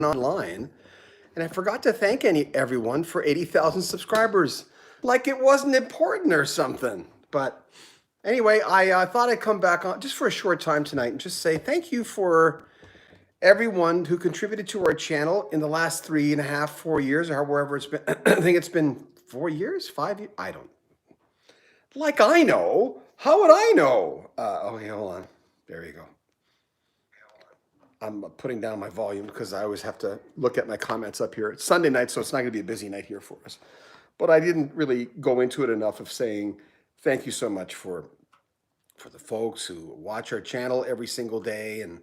online, and I forgot to thank everyone for 80,000 subscribers. Like it wasn't important or something. But anyway, I thought I'd come back on just for a short time tonight and just say thank you for everyone who contributed to our channel in the last 3.5, 4 years, or wherever it's been. I think it's been 4 years, 5 years. I don't. Like I know. How would I know? Okay, hold on. There you go. I'm putting down my volume because I always have to look at my comments up here. It's Sunday night, so it's not going to be a busy night here for us. But I didn't really go into it enough of saying thank you so much for the folks who watch our channel every single day. And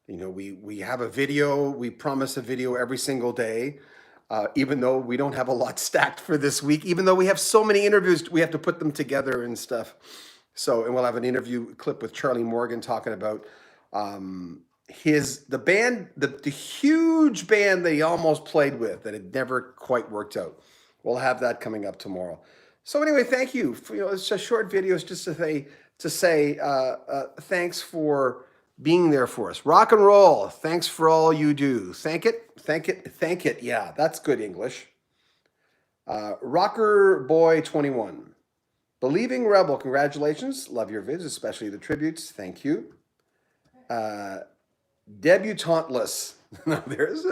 you know, we have a video. We promise a video every single day, even though we don't have a lot stacked for this week. Even though we have so many interviews, we have to put them together and stuff. So, and we'll have an interview clip with Charlie Morgan talking about the band, the huge band that he almost played with that had never quite worked out. We'll have that coming up tomorrow. So anyway, thank you. It's just short videos just to say thanks for being there for us. Rock and roll. Thanks for all you do. Thank it. Yeah, that's good English. Rocker Boy 21. Believing Rebel. Congratulations. Love your vids, especially the tributes. Thank you. Debutanteless. Now there's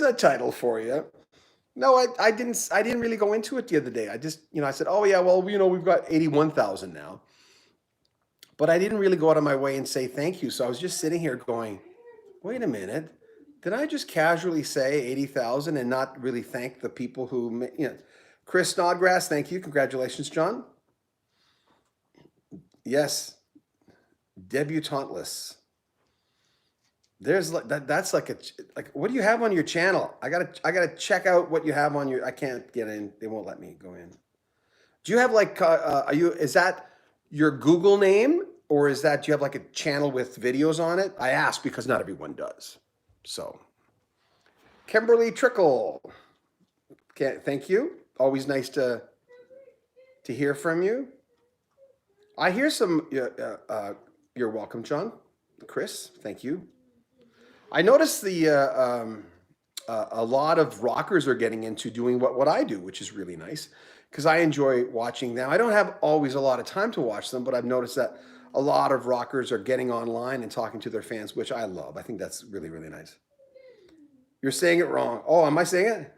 a title for you. No, I didn't really go into it the other day. I just, I said, oh yeah, well, we've got 81,000 now. But I didn't really go out of my way and say thank you. So I was just sitting here going, wait a minute. Did I just casually say 80,000 and not really thank the people who, Chris Snodgrass, thank you. Congratulations, John. Yes. Debutanteless. There's that's like what do you have on your channel? I gotta check out what you have on your. I can't get in. They won't let me go in. Do you have is that your Google name, or do you have like a channel with videos on it? I ask because not everyone does. So, Kimberly Trickle. Okay, thank you. Always nice to hear from you. I hear some. You're welcome, John. Chris, thank you. I noticed a lot of rockers are getting into doing what I do, which is really nice because I enjoy watching them. I don't have always a lot of time to watch them, but I've noticed that a lot of rockers are getting online and talking to their fans, which I love. I think that's really, really nice. You're saying it wrong. Oh, am I saying it?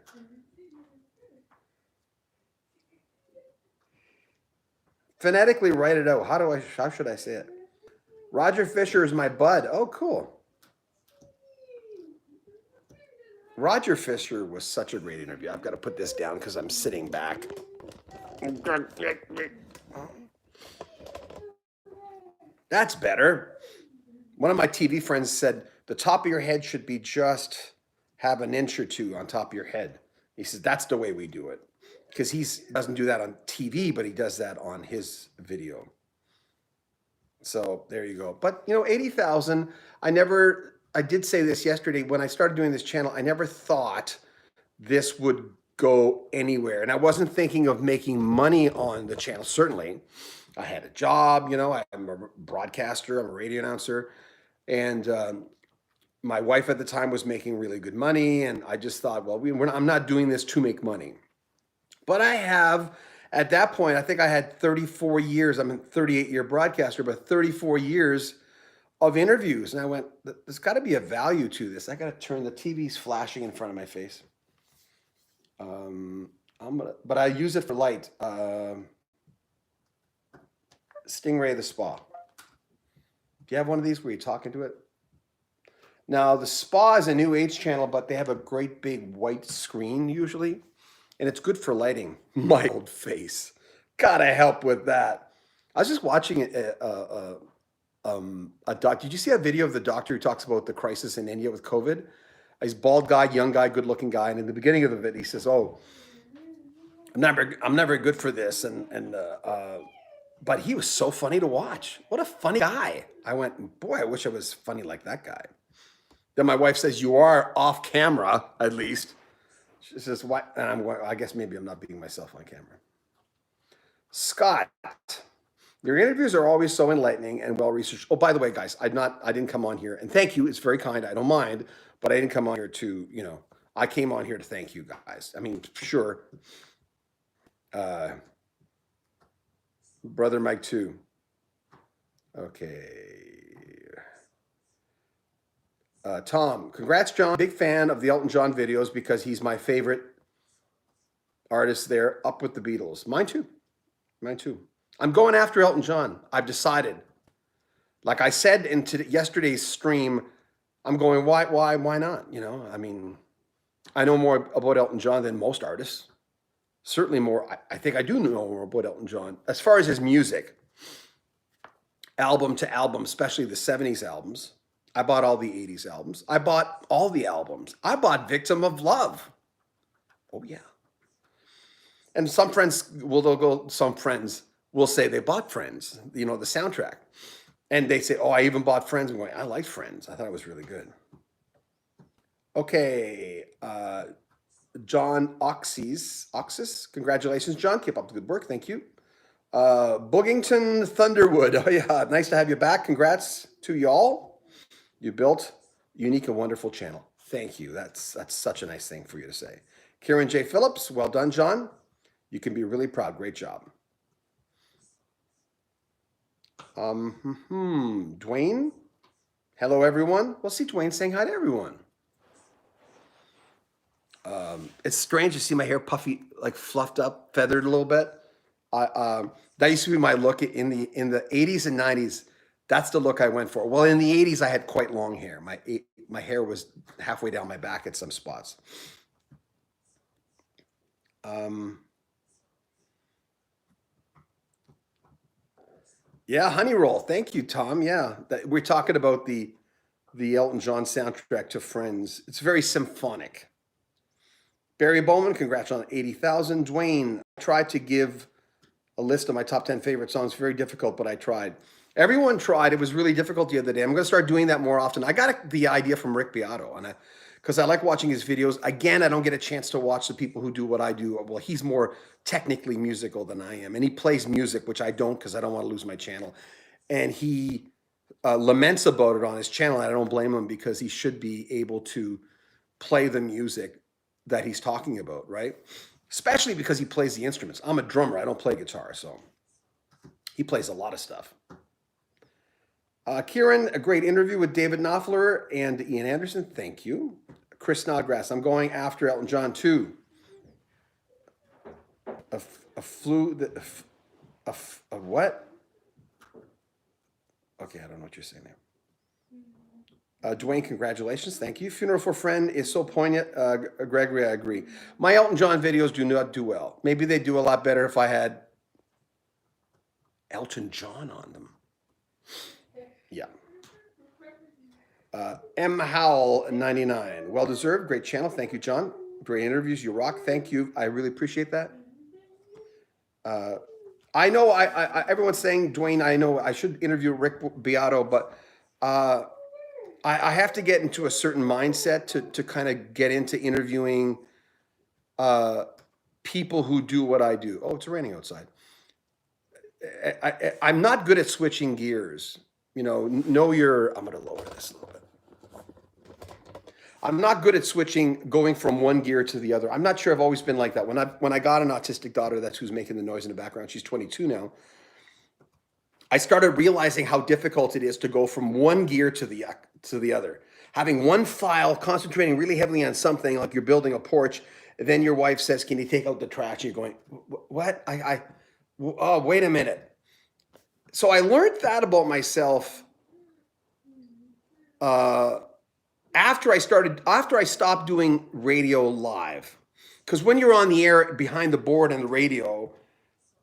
Phonetically write it out. How should I say it? Roger Fisher is my bud. Oh, cool. Roger Fisher was such a great interview. I've got to put this down because I'm sitting back. That's better. One of my TV friends said the top of your head should be just have an inch or two on top of your head. He says that's the way we do it because he doesn't do that on TV, but he does that on his video. So there you go. But 80,000. I did say this yesterday when I started doing this channel. I never thought this would go anywhere, and I wasn't thinking of making money on the channel. Certainly, I had a job. I'm a broadcaster. I'm a radio announcer, and my wife at the time was making really good money, and I just thought, well, I'm not doing this to make money, but I have. At that point, I think I had 34 years. I'm a 38-year broadcaster, but 34 years of interviews. And I went, there's got to be a value to this. I got to turn the TV's flashing in front of my face. But I use it for light. Stingray the Spa. Do you have one of these where you're talking to it? Now, the Spa is a new age channel, but they have a great big white screen usually. And it's good for lighting. My old face. Gotta help with that. I was just watching a doc. Did you see a video of the doctor who talks about the crisis in India with COVID? He's bald guy, young guy, good looking guy. And in the beginning of the video, he says, oh, I'm not very good for this. But he was so funny to watch. What a funny guy. I went, boy, I wish I was funny like that guy. Then my wife says, you are off camera, at least. She says, what? And I'm going, I guess maybe I'm not being myself on camera. Scott, your interviews are always so enlightening and well-researched. Oh, by the way, guys, I didn't come on here. And thank you. It's very kind. I don't mind. but I didn't come on here to, I came on here to thank you guys. I mean, sure. Brother Mike too. Okay. Tom, congrats, John. Big fan of the Elton John videos because he's my favorite artist there, up with the Beatles. Mine too. I'm going after Elton John. I've decided. Like I said in yesterday's stream, I'm going, why not? I mean, I know more about Elton John than most artists. Certainly more. I think I do know more about Elton John. As far as his music, album to album, especially the 70s albums. I bought all the 80s albums. I bought all the albums. I bought Victim of Love. Oh, yeah. And some friends will say they bought Friends, the soundtrack. And they say, oh, I even bought Friends. I'm going, I liked Friends. I thought it was really good. Okay. John Oxys. Congratulations, John. Keep up the good work. Thank you. Boogington Thunderwood. Oh, yeah. Nice to have you back. Congrats to y'all. You built a unique and wonderful channel. Thank you. That's such a nice thing for you to say. Kieran J. Phillips. Well done, John. You can be really proud. Great job. Dwayne. Hello, everyone. Well, see Dwayne saying hi to everyone. It's strange to see my hair puffy, like fluffed up, feathered a little bit. That used to be my look in the 80s and 90s. That's the look I went for. Well, in the 80s, I had quite long hair. My hair was halfway down my back at some spots. Yeah, Honey Roll. Thank you, Tom. Yeah, we're talking about the Elton John soundtrack to Friends. It's very symphonic. Barry Bowman, congrats on 80,000. Dwayne, I tried to give a list of my top 10 favorite songs. Very difficult, but I tried. Everyone tried. It was really difficult the other day. I'm going to start doing that more often. I got the idea from Rick Beato, because I like watching his videos. Again, I don't get a chance to watch the people who do what I do. Well, he's more technically musical than I am, and he plays music, which I don't, because I don't want to lose my channel. And he laments about it on his channel, and I don't blame him, because he should be able to play the music that he's talking about, right? Especially because he plays the instruments. I'm a drummer. I don't play guitar, so he plays a lot of stuff. Kieran, a great interview with David Knopfler and Ian Anderson. Thank you. Chris Snodgrass, I'm going after Elton John too. A what? Okay, I don't know what you're saying there. Dwayne, congratulations. Thank you. Funeral for a Friend is so poignant. Gregory, I agree. My Elton John videos do not do well. Maybe they do a lot better if I had Elton John on them. Yeah. M. Howell 99. Well deserved. Great channel. Thank you, John. Great interviews. You rock. Thank you. I really appreciate that. I know everyone's saying, Dwayne, I know I should interview Rick Beato, but I have to get into a certain mindset to kind of get into interviewing people who do what I do. Oh, it's raining outside. I'm not good at switching gears. I'm going to lower this a little bit. I'm not good at going from one gear to the other. I'm not sure I've always been like that. When I got an autistic daughter, that's who's making the noise in the background. She's 22 now. I started realizing how difficult it is to go from one gear to the other. Having one file, concentrating really heavily on something, like you're building a porch, and then your wife says, "Can you take out the trash?" And you're going, "What? Oh, wait a minute." So I learned that about myself after I stopped doing radio live. Because when you're on the air behind the board and the radio,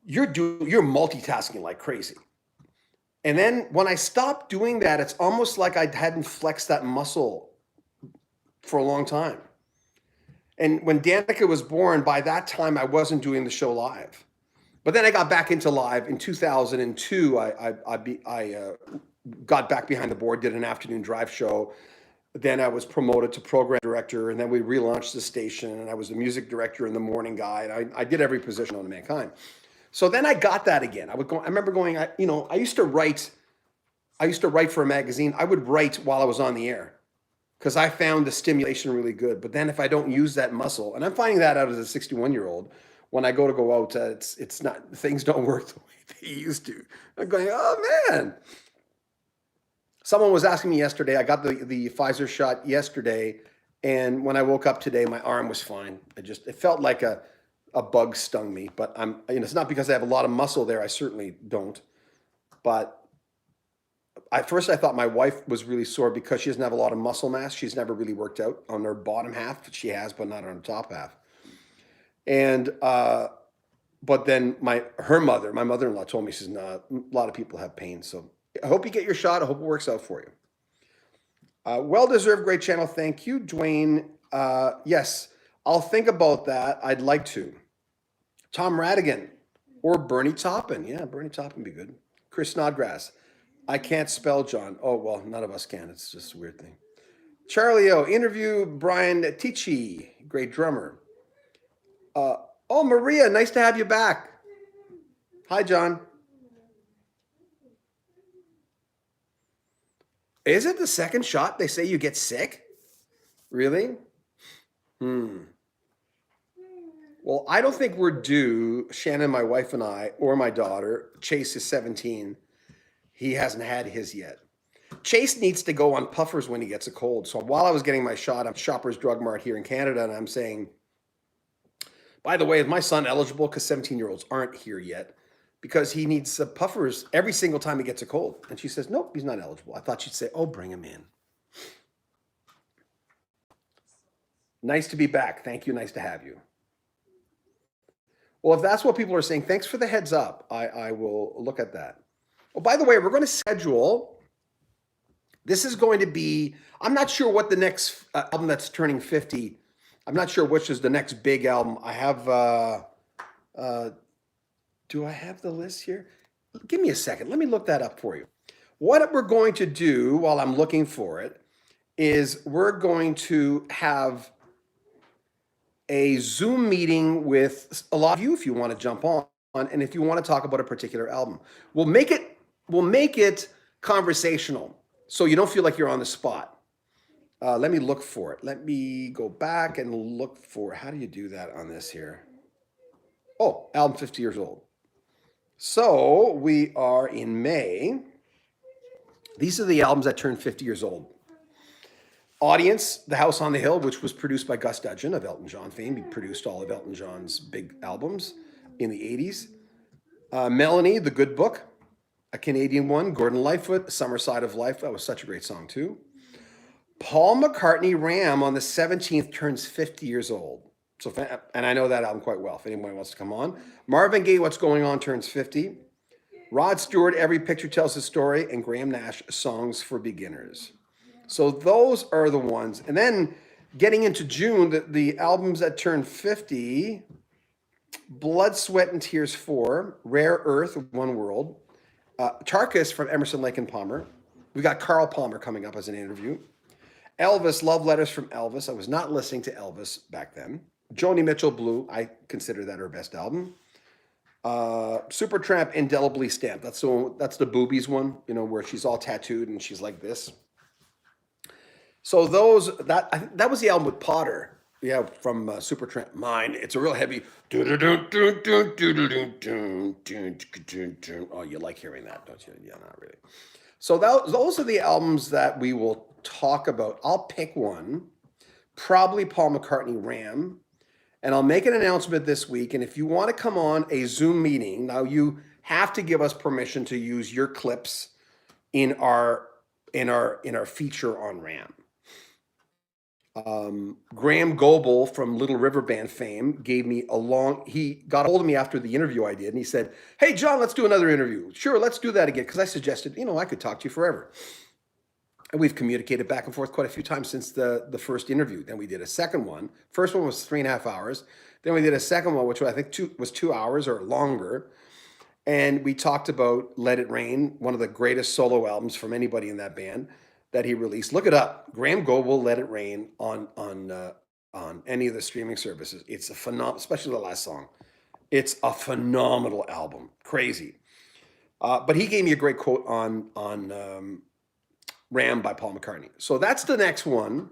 you're multitasking like crazy. And then when I stopped doing that, it's almost like I hadn't flexed that muscle for a long time. And when Danica was born, by that time I wasn't doing the show live. But then I got back into live in 2002. I got back behind the board, did an afternoon drive show. Then I was promoted to program director, and then we relaunched the station, and I was the music director and the morning guy. And I did every position on Mankind. So then I got that again. I remember going. I used to write for a magazine. I would write while I was on the air. because I found the stimulation really good. But then if I don't use that muscle, and I'm finding that out as a 61-year-old, when I go out, it's not, things don't work the way they used to. I'm going, oh man. Someone was asking me yesterday. I got the Pfizer shot yesterday, and when I woke up today, my arm was fine. It felt like a bug stung me, but it's not because I have a lot of muscle there. I certainly don't. But at first I thought my wife was really sore because she doesn't have a lot of muscle mass. She's never really worked out on her bottom half. She has, but not on her top half. And but then my mother-in-law told me, she says, "No, a lot of people have pain. So I hope you get your shot. I hope it works out for you." Well-deserved, great channel. Thank you, Dwayne. Yes, I'll think about that. I'd like to. Tom Radigan or Bernie Taupin. Yeah, Bernie Taupin would be good. Chris Snodgrass. I can't spell John. Oh, well, none of us can. It's just a weird thing. Charlie O. Interview Brian Tichy, great drummer. Oh, Maria, nice to have you back. Hi, John. Is it the second shot they say you get sick? Really? Well, I don't think we're due, Shannon, my wife and I, or my daughter. Chase is 17. He hasn't had his yet. Chase needs to go on puffers when he gets a cold. So while I was getting my shot, I'm at Shoppers Drug Mart here in Canada, and I'm saying, by the way, is my son eligible? Because 17-year-olds aren't here yet, because he needs puffers every single time he gets a cold. And she says, nope, he's not eligible. I thought she'd say, oh, bring him in. Nice to be back. Thank you. Nice to have you. Well, if that's what people are saying, thanks for the heads up. I will look at that. Oh, by the way, we're going to schedule. This is going to be, I'm not sure what the next album that's turning 50, I'm not sure which is the next big album. I have, do I have the list here? Give me a second. Let me look that up for you. What we're going to do while I'm looking for it is we're going to have a Zoom meeting with a lot of you if you want to jump on, and if you want to talk about a particular album. We'll make it conversational so you don't feel like you're on the spot. Let me look for it. Let me go back and look for, how do you do that on this here? Oh, album 50 years old. So we are in May. These are the albums that turned 50 years old. Audience, The House on the Hill, which was produced by Gus Dudgeon of Elton John fame. He produced all of Elton John's big albums in the 80s. Melanie, The Good Book, a Canadian one. Gordon Lightfoot, Summer Side of Life. That was such a great song too. Paul McCartney, Ram, on the 17th turns 50 years old. So, and I know that album quite well, if anyone wants to come on. Marvin Gaye, What's Going On, turns 50. Rod Stewart, Every Picture Tells a Story, and Graham Nash, Songs for Beginners. So those are the ones. And then getting into June, the albums that turn 50, Blood, Sweat, and Tears 4, Rare Earth, One World, Tarkus from Emerson, Lake and Palmer. We got Carl Palmer coming up as an interview. Elvis, Love Letters from Elvis. I was not listening to Elvis back then. Joni Mitchell, Blue. I consider that her best album. Supertramp, Indelibly Stamped. That's the Boobies one, where she's all tattooed and she's like this. So that was the album with Potter. Yeah, from Supertramp. Mine. It's a real heavy. Oh, you like hearing that, don't you? Yeah, not really. So those are the albums that we will talk about. I'll pick one, probably Paul McCartney, Ram, and I'll make an announcement this week. And if you want to come on a Zoom meeting, now you have to give us permission to use your clips in our feature on Ram. Graham Goebel from Little River Band fame he got a hold of me after the interview I did, and he said, hey, John, let's do another interview. Sure, let's do that again, because I suggested, I could talk to you forever. And we've communicated back and forth quite a few times since the first interview. Then we did a second one. First one was 3.5 hours. Then we did a second one, which I think was 2 hours or longer. And we talked about Let It Rain, one of the greatest solo albums from anybody in that band that he released. Look it up. Graham Goebel, Let It Rain on any of the streaming services. It's a phenomenal, especially the last song. It's a phenomenal album. Crazy. But he gave me a great quote on Ram by Paul McCartney. So that's the next one.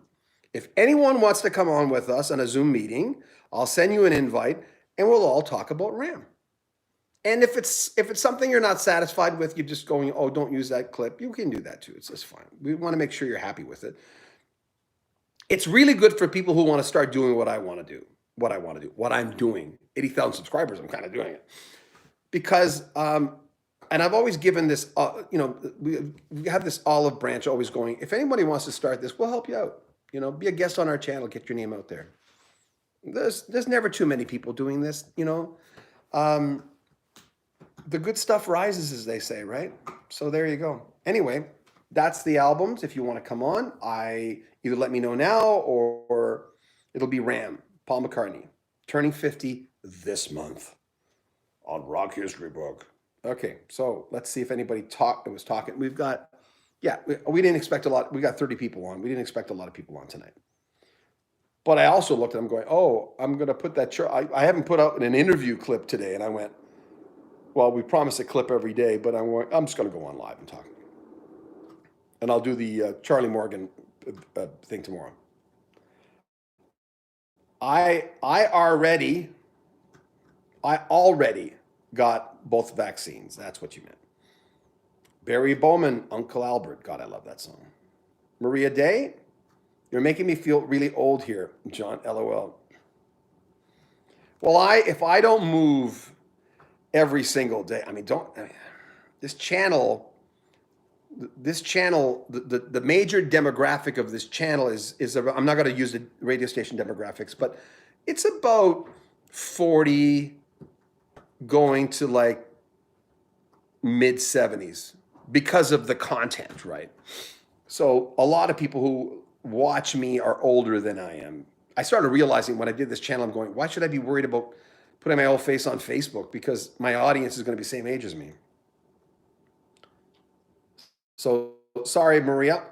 If anyone wants to come on with us on a Zoom meeting, I'll send you an invite and we'll all talk about Ram. And if it's something you're not satisfied with, you're just going, oh, don't use that clip. You can do that too. It's just fine. We want to make sure you're happy with it. It's really good for people who want to start doing what I want to do, what I'm doing. 80,000 subscribers, I'm kind of doing it. Because, and I've always given this, we have this olive branch always going, if anybody wants to start this, we'll help you out. Be a guest on our channel, get your name out there. There's never too many people doing this, the good stuff rises, as they say, right? So there you go. Anyway, that's the albums. If you want to come on, either let me know now or it'll be Ram, Paul McCartney, turning 50 this month on Rock History Book. Okay, so let's see if anybody was talking. We've got, we didn't expect a lot. We got 30 people on. We didn't expect a lot of people on tonight. But I also looked at them going, oh, I'm going to put that. I haven't put out an interview clip today. And I went, well, we promise a clip every day, but I'm just going to go on live and talk. And I'll do the Charlie Morgan thing tomorrow. I already got both vaccines. That's what you meant. Barry Bowman, Uncle Albert. God, I love that song. Maria Day, you're making me feel really old here, John, LOL. Well, if I don't move every single day, this channel, the major demographic of this channel is I'm not going to use the radio station demographics, but it's about 40 going to like mid 70s because of the content, right? So a lot of people who watch me are older than I am. I started realizing when I did this channel, I'm going, why should I be worried about putting my old face on Facebook? Because my audience is going to be the same age as me. So sorry, Maria.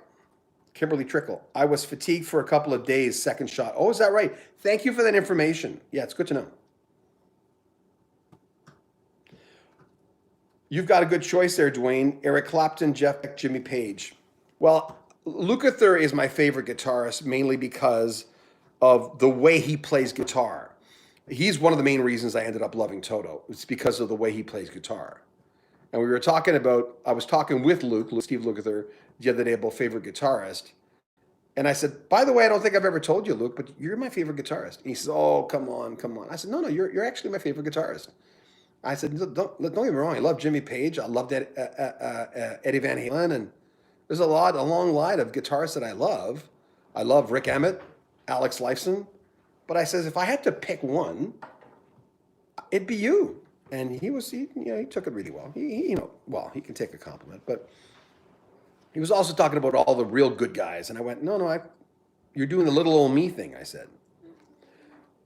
Kimberly Trickle. I was fatigued for a couple of days, second shot. Oh, is that right? Thank you for that information. Yeah, it's good to know. You've got a good choice there, Dwayne. Eric Clapton, Jeff Beck, Jimmy Page. Well, Lukather is my favorite guitarist, mainly because of the way he plays guitar. He's one of the main reasons I ended up loving Toto. It's because of the way he plays guitar. And I was talking with Steve Lukather, the other day about favorite guitarist. And I said, by the way, I don't think I've ever told you, Luke, but you're my favorite guitarist. And he says, oh, come on. I said, no, you're actually my favorite guitarist. I said, don't get me wrong. I love Jimmy Page. I loved Eddie Van Halen. And there's a long line of guitarists that I love. I love Rick Emmett, Alex Lifeson. But I says, if I had to pick one, it'd be you. And he took it really well. He can take a compliment, but he was also talking about all the real good guys. And I went, no, you're doing the little old me thing, I said.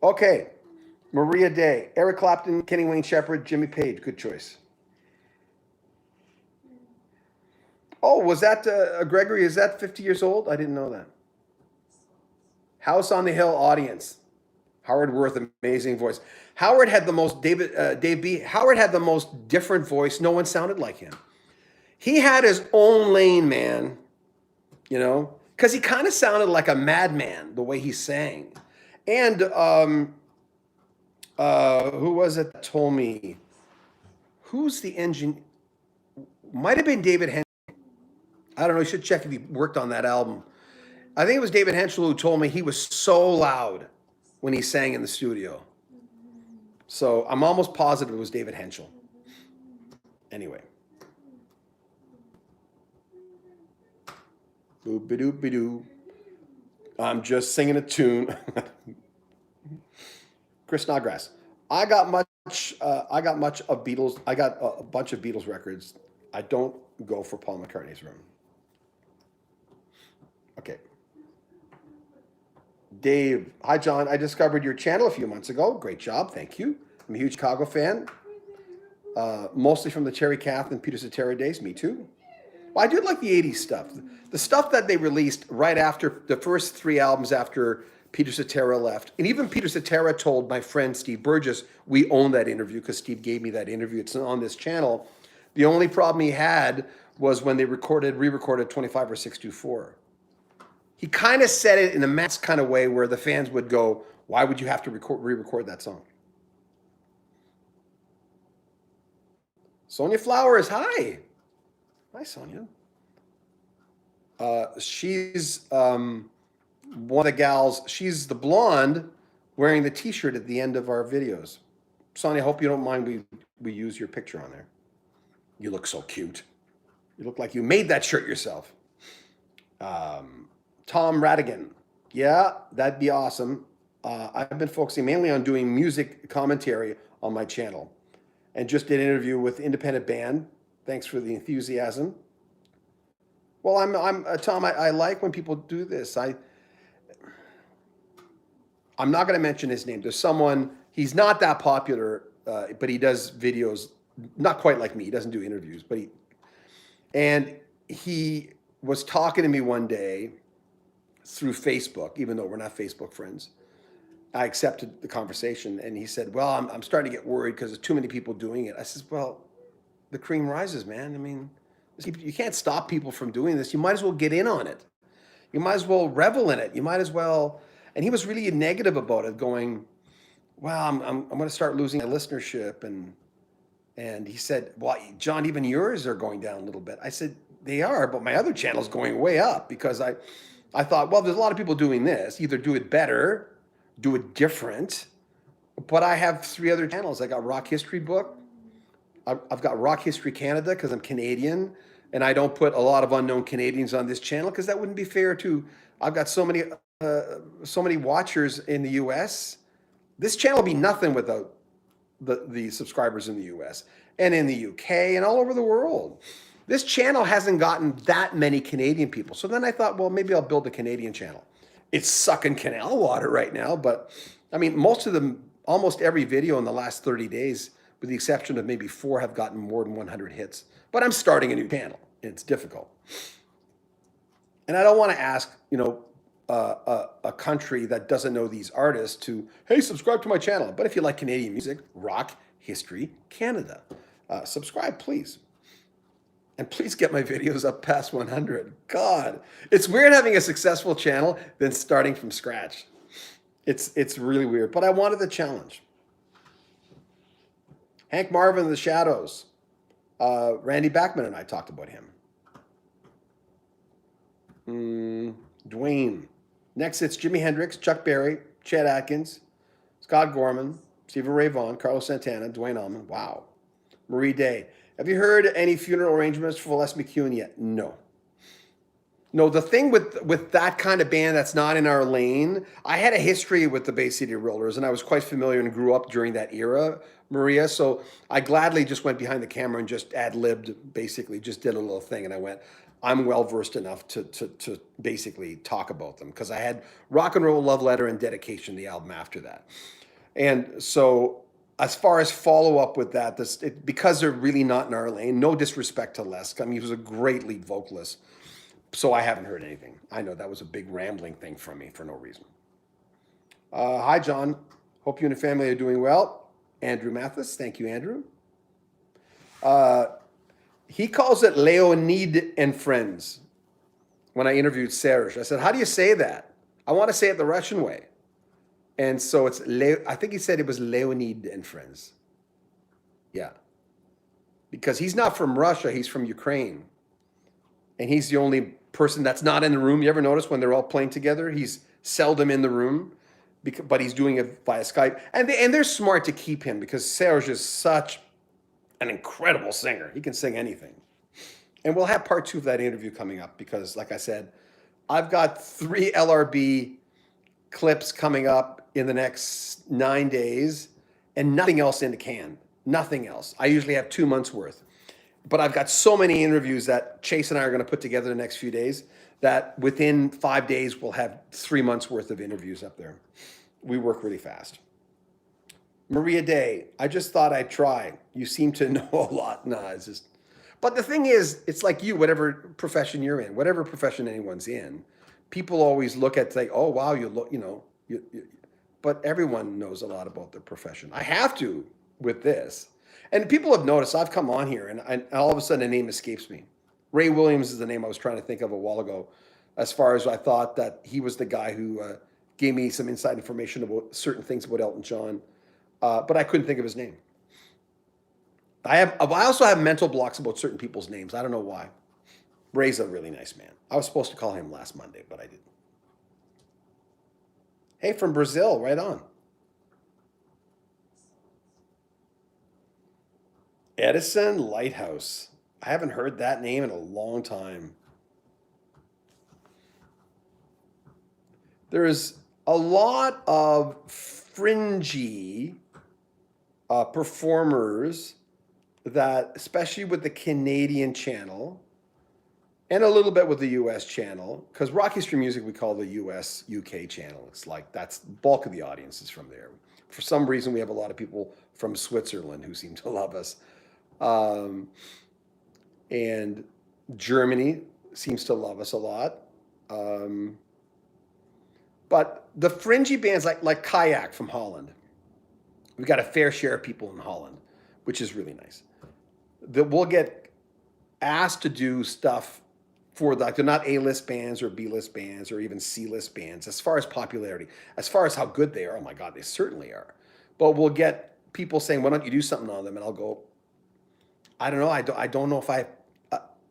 Okay, Maria Day, Eric Clapton, Kenny Wayne Shepherd, Jimmy Page, good choice. Oh, was that Gregory? Is that 50 years old? I didn't know that. House on the Hill audience. Howard Worth, amazing voice. Howard had the most, Dave B. Howard had the most different voice. No one sounded like him. He had his own lane, man. Because he kind of sounded like a madman the way he sang. And who was it that told me? Who's the engine? Might have been David Henschel. I don't know. You should check if he worked on that album. I think it was David Henschel who told me he was so loud when he sang in the studio. So I'm almost positive it was David Henschel. Anyway. Boop-a-doop-a-doo. I'm just singing a tune. Chris Snodgrass. I got much of Beatles. I got a bunch of Beatles records. I don't go for Paul McCartney's room. Okay. Dave, hi John. I discovered your channel a few months ago. Great job, thank you. I'm a huge Chicago fan, mostly from the Terry Kath and Peter Cetera days. Me too. Well, I do like the '80s stuff. The stuff that they released right after the first 3 albums after Peter Cetera left, and even Peter Cetera told my friend Steve Burgess, we own that interview because Steve gave me that interview. It's on this channel. The only problem he had was when they re-recorded 25 or 624. He kind of said it in a Matt's kind of way where the fans would go, why would you have to re-record that song? Sonia Flowers, hi. Hi, Sonia. She's one of the gals. She's the blonde wearing the T-shirt at the end of our videos. Sonia, I hope you don't mind we use your picture on there. You look so cute. You look like you made that shirt yourself. Tom Radigan. Yeah, that'd be awesome. I've been focusing mainly on doing music commentary on my channel and just did an interview with independent band. Thanks for the enthusiasm. Well, I'm Tom, I like when people do this. I'm not going to mention his name. There's someone, he's not that popular, but he does videos, not quite like me. He doesn't do interviews, but he was talking to me one day through Facebook, even though we're not Facebook friends. I accepted the conversation, and he said, well, I'm starting to get worried because there's too many people doing it. I said, well, the cream rises, man. I mean, you can't stop people from doing this. You might as well get in on it. You might as well revel in it. You might as well. And he was really negative about it, going, well, I'm going to start losing my listenership. And he said, well, John, even yours are going down a little bit. I said, they are, but my other channel's going way up because I thought, well, there's a lot of people doing this. Either do it better, do it different. But I have 3 other channels. I got Rock History Book. I've got Rock History Canada because I'm Canadian, and I don't put a lot of unknown Canadians on this channel because that wouldn't be fair to. I've got so many watchers in the U.S. This channel would be nothing without the subscribers in the U.S. and in the U.K. and all over the world. This channel hasn't gotten that many Canadian people. So then I thought, well, maybe I'll build a Canadian channel. It's sucking canal water right now, but I mean, almost every video in the last 30 days, with the exception of maybe 4, have gotten more than 100 hits. But I'm starting a new channel. It's difficult. And I don't want to ask, a country that doesn't know these artists to, hey, subscribe to my channel. But if you like Canadian music, Rock History Canada. Subscribe, please. And please get my videos up past 100. God, it's weird having a successful channel than starting from scratch. It's really weird, but I wanted the challenge. Hank Marvin of the Shadows. Randy Bachman and I talked about him. Dwayne. Next, it's Jimi Hendrix, Chuck Berry, Chet Atkins, Scott Gorman, Stevie Ray Vaughan, Carlos Santana, Dwayne Allman. Wow. Marie Day. Have you heard any funeral arrangements for Les McEwen yet? No. No, the thing with that kind of band that's not in our lane, I had a history with the Bay City Rollers, and I was quite familiar and grew up during that era, Maria. So I gladly just went behind the camera and just ad-libbed, basically, just did a little thing. And I went, I'm well-versed enough to basically talk about them because I had Rock and Roll Love Letter and Dedication, the album after that. And so as far as follow-up with that, because they're really not in our lane, no disrespect to Les. I mean, he was a great lead vocalist. So I haven't heard anything. I know that was a big rambling thing from me for no reason. Hi, John. Hope you and your family are doing well. Andrew Mathis. Thank you, Andrew. He calls it Leonid and Friends. When I interviewed Serge, I said, how do you say that? I want to say it the Russian way. And so I think he said it was Leonid and Friends. Yeah. Because he's not from Russia. He's from Ukraine. And he's the only person that's not in the room. You ever notice when they're all playing together, he's seldom in the room, but he's doing it via Skype. And they're smart to keep him because Serge is such an incredible singer. He can sing anything. And we'll have part 2 of that interview coming up because, like I said, I've got 3 LRB clips coming up in the next 9 days and nothing else in the can. Nothing else. I usually have 2 months worth. But I've got so many interviews that Chase and I are going to put together the next few days that within 5 days, we'll have 3 months worth of interviews up there. We work really fast. Maria Day, I just thought I'd try. You seem to know a lot. Nah, it's just, but the thing is, it's like you, whatever profession you're in, whatever profession anyone's in, people always look at, say, oh, wow, you look, but everyone knows a lot about their profession. I have to with this. And people have noticed I've come on here and all of a sudden a name escapes me. Ray Williams is the name I was trying to think of a while ago, as far as I thought that he was the guy who gave me some inside information about certain things about Elton John, but I couldn't think of his name. I also have mental blocks about certain people's names. I don't know why. Ray's a really nice man. I was supposed to call him last Monday, but I didn't. Hey, from Brazil, right on. Edison Lighthouse. I haven't heard that name in a long time. There's a lot of fringy performers that, especially with the Canadian channel and a little bit with the US channel, because Rock History Music we call the US UK channel. It's like that's the bulk of the audience is from there. For some reason, we have a lot of people from Switzerland who seem to love us. And Germany seems to love us a lot. But the fringy bands like Kayak from Holland, we've got a fair share of people in Holland, which is really nice. That we'll get asked to do stuff for they're not A-list bands or B-list bands or even C-list bands as far as popularity. As far as how good they are, oh my God, they certainly are. But we'll get people saying, why don't you do something on them? And I'll go, I don't know. I don't know if I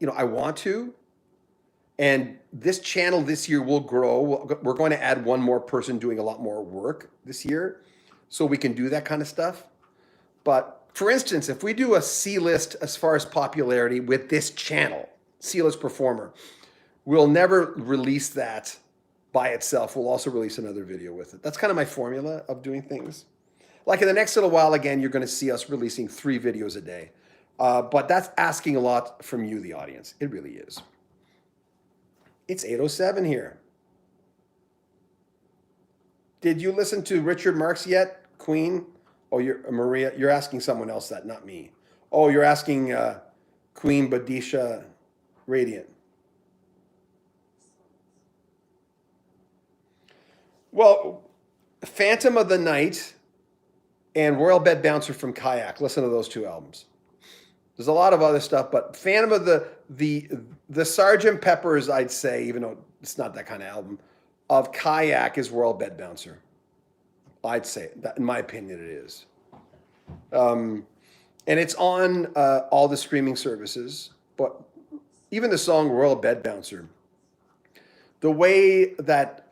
want to. And this channel this year will grow. We're going to add one more person doing a lot more work this year so we can do that kind of stuff. But for instance, if we do a C-list as far as popularity with this channel, C-list performer, we'll never release that by itself. We'll also release another video with it. That's kind of my formula of doing things. Like in the next little while, again, you're going to see us releasing 3 videos a day. But that's asking a lot from you, the audience. It really is. It's 8:07 here. Did you listen to Richard Marx yet, Queen? Oh, Maria. You're asking someone else that, not me. Oh, you're asking Queen Badisha Radiant. Well, Phantom of the Night and Royal Bed Bouncer from Kayak. Listen to those 2 albums. There's a lot of other stuff, but Phantom of the Sgt. Pepper's, I'd say, even though it's not that kind of album, of Kayak is Royal Bed Bouncer. I'd say that, in my opinion, it is. And it's on all the streaming services, but even the song Royal Bed Bouncer, the way that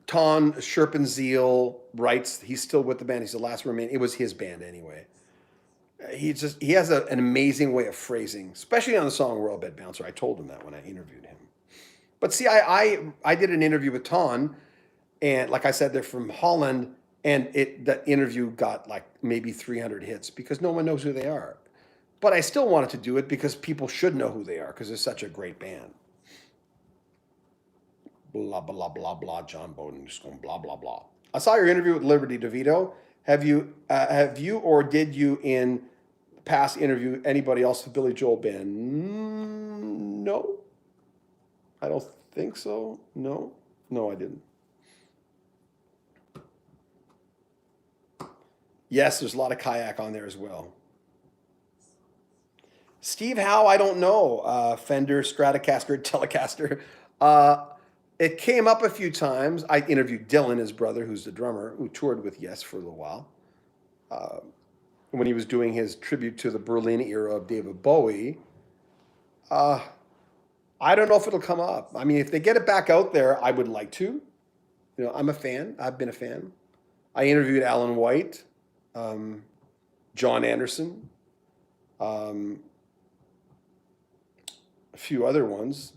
Ton Scherpenzeel writes, he's still with the band, he's the last remain, it was his band anyway. He has an amazing way of phrasing, especially on the song Royal Bed Bouncer. I told him that when I interviewed him. But see, I did an interview with Ton, and like I said, they're from Holland, and that interview got like maybe 300 hits because no one knows who they are. But I still wanted to do it because people should know who they are because they're such a great band. Blah, blah, blah, blah, John Beaudin, just going blah, blah, blah. I saw your interview with Liberty DeVito. Have you or did you in past interview anybody else with Billy Joel band? No, I don't think so. No, I didn't. Yes, there's a lot of Kayak on there as well. Steve Howe, I don't know. Fender, Stratocaster, Telecaster. It came up a few times. I interviewed Dylan, his brother, who's the drummer, who toured with Yes for a little while. When he was doing his tribute to the Berlin era of David Bowie. I don't know if it'll come up. I mean, if they get it back out there, I would like to. I'm a fan. I've been a fan. I interviewed Alan White, John Anderson, a few other ones.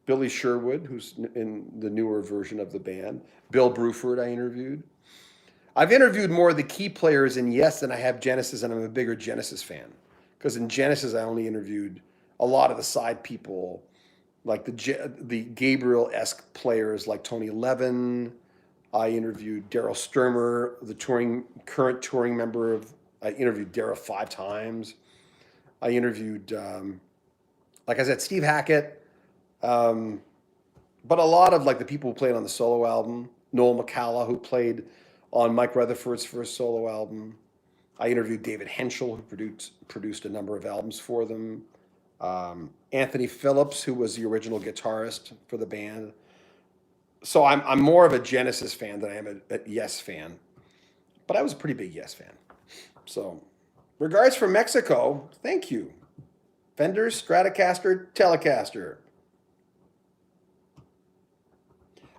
Billy Sherwood, who's in the newer version of the band. Bill Bruford I interviewed. I've interviewed more of the key players in Yes than I have Genesis, and I'm a bigger Genesis fan. Because in Genesis, I only interviewed a lot of the side people, like the Gabriel-esque players like Tony Levin. I interviewed Daryl Sturmer, the current touring member I interviewed Daryl 5 times. I interviewed, like I said, Steve Hackett. But a lot of like the people who played on the solo album, Noel McCalla, who played on Mike Rutherford's first solo album. I interviewed David Henschel, who produced a number of albums for them. Anthony Phillips, who was the original guitarist for the band. So I'm more of a Genesis fan than I am a Yes fan. But I was a pretty big Yes fan. So, regards from Mexico. Thank you. Fender, Stratocaster, Telecaster.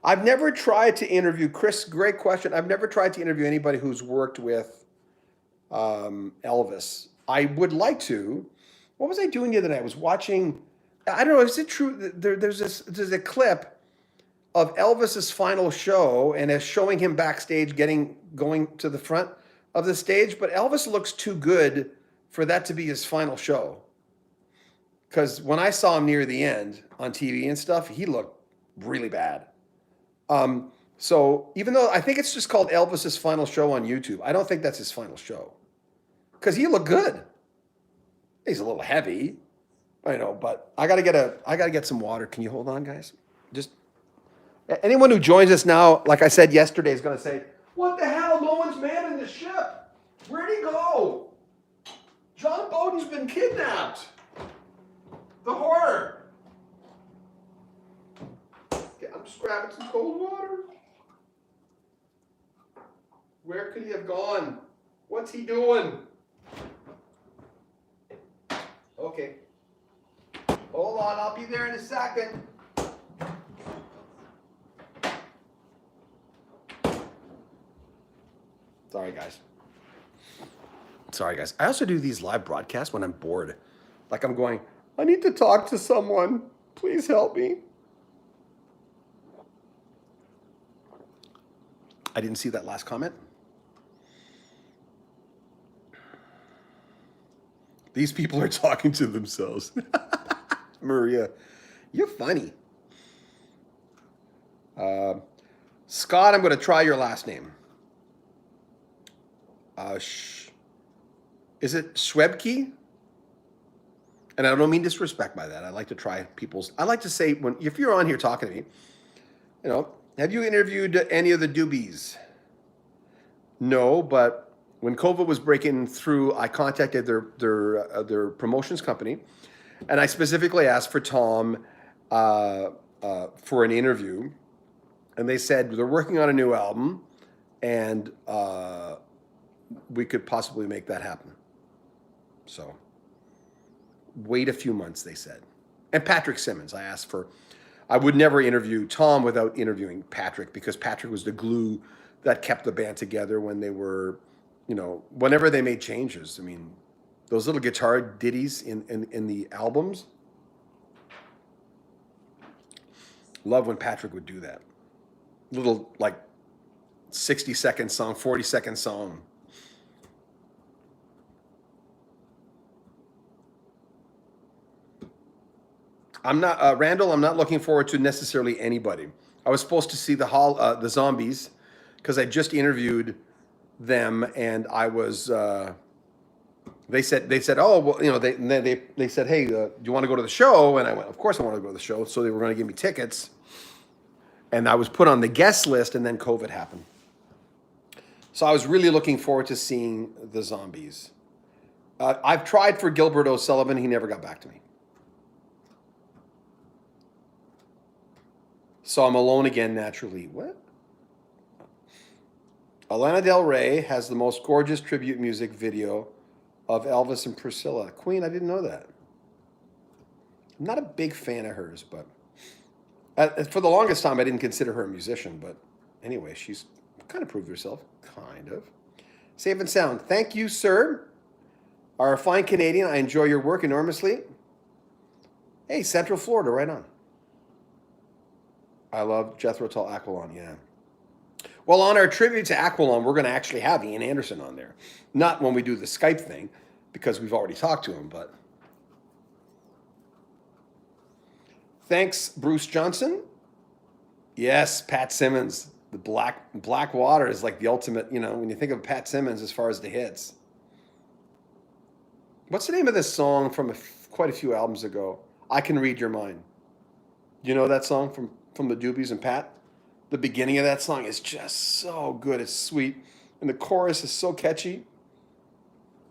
I've never tried to interview, Chris, great question. I've never tried to interview anybody who's worked with Elvis. I would like to. What was I doing the other night? I was watching, I don't know, is it true? There's a clip of Elvis's final show, and it's showing him backstage going to the front of the stage, but Elvis looks too good for that to be his final show. Because when I saw him near the end on TV and stuff, he looked really bad. So even though I think it's just called Elvis's final show on YouTube, I don't think that's his final show. Because he looked good. He's a little heavy, I know, but I gotta get some water. Can you hold on, guys? Just anyone who joins us now, like I said yesterday, is gonna say, "What the hell? No one's manning the ship. Where'd he go? John Beaudin's been kidnapped. The horror." Okay, I'm just grabbing some cold water. Where could he have gone? What's he doing? Okay. Hold on, I'll be there in a second. Sorry, guys. I also do these live broadcasts when I'm bored. Like I'm going, I need to talk to someone. Please help me. I didn't see that last comment. These people are talking to themselves. Maria, you're funny. Scott, I'm going to try your last name. Is it Schwebke? And I don't mean disrespect by that. I like to try people's. I like to say if you're on here talking to me, have you interviewed any of the Doobies? No, but when COVID was breaking through, I contacted their promotions company, and I specifically asked for Tom for an interview, and they said they're working on a new album, and we could possibly make that happen. So wait a few months, they said. And Patrick Simmons, I would never interview Tom without interviewing Patrick, because Patrick was the glue that kept the band together when they were, whenever they made changes. I mean, those little guitar ditties in the albums. Love when Patrick would do that. Little 60-second song, 40-second song. Randall, I'm not looking forward to necessarily anybody. I was supposed to see the Zombies, because I just interviewed them, and I was. They said, oh well, they said, hey, do you want to go to the show? And I went, of course I want to go to the show. So they were going to give me tickets, and I was put on the guest list, and then COVID happened. So I was really looking forward to seeing the Zombies. I've tried for Gilbert O'Sullivan. He never got back to me. So I'm alone again naturally. What? Lana Del Rey has the most gorgeous tribute music video of Elvis and Priscilla. Queen, I didn't know that. I'm not a big fan of hers, but for the longest time I didn't consider her a musician. But anyway, she's kind of proved herself. Kind of. Safe and sound. Thank you, sir. Are a fine Canadian. I enjoy your work enormously. Hey, Central Florida, right on. I love Jethro Tull Aquilon, yeah. Well, on our tribute to Aquilon, we're going to actually have Ian Anderson on there. Not when we do the Skype thing, because we've already talked to him, but. Thanks, Bruce Johnson. Yes, Pat Simmons. The Black Water is like the ultimate, when you think of Pat Simmons as far as the hits. What's the name of this song from quite a few albums ago? I Can Read Your Mind. You know that song from the Doobies and Pat? The beginning of that song is just so good. It's sweet. And the chorus is so catchy.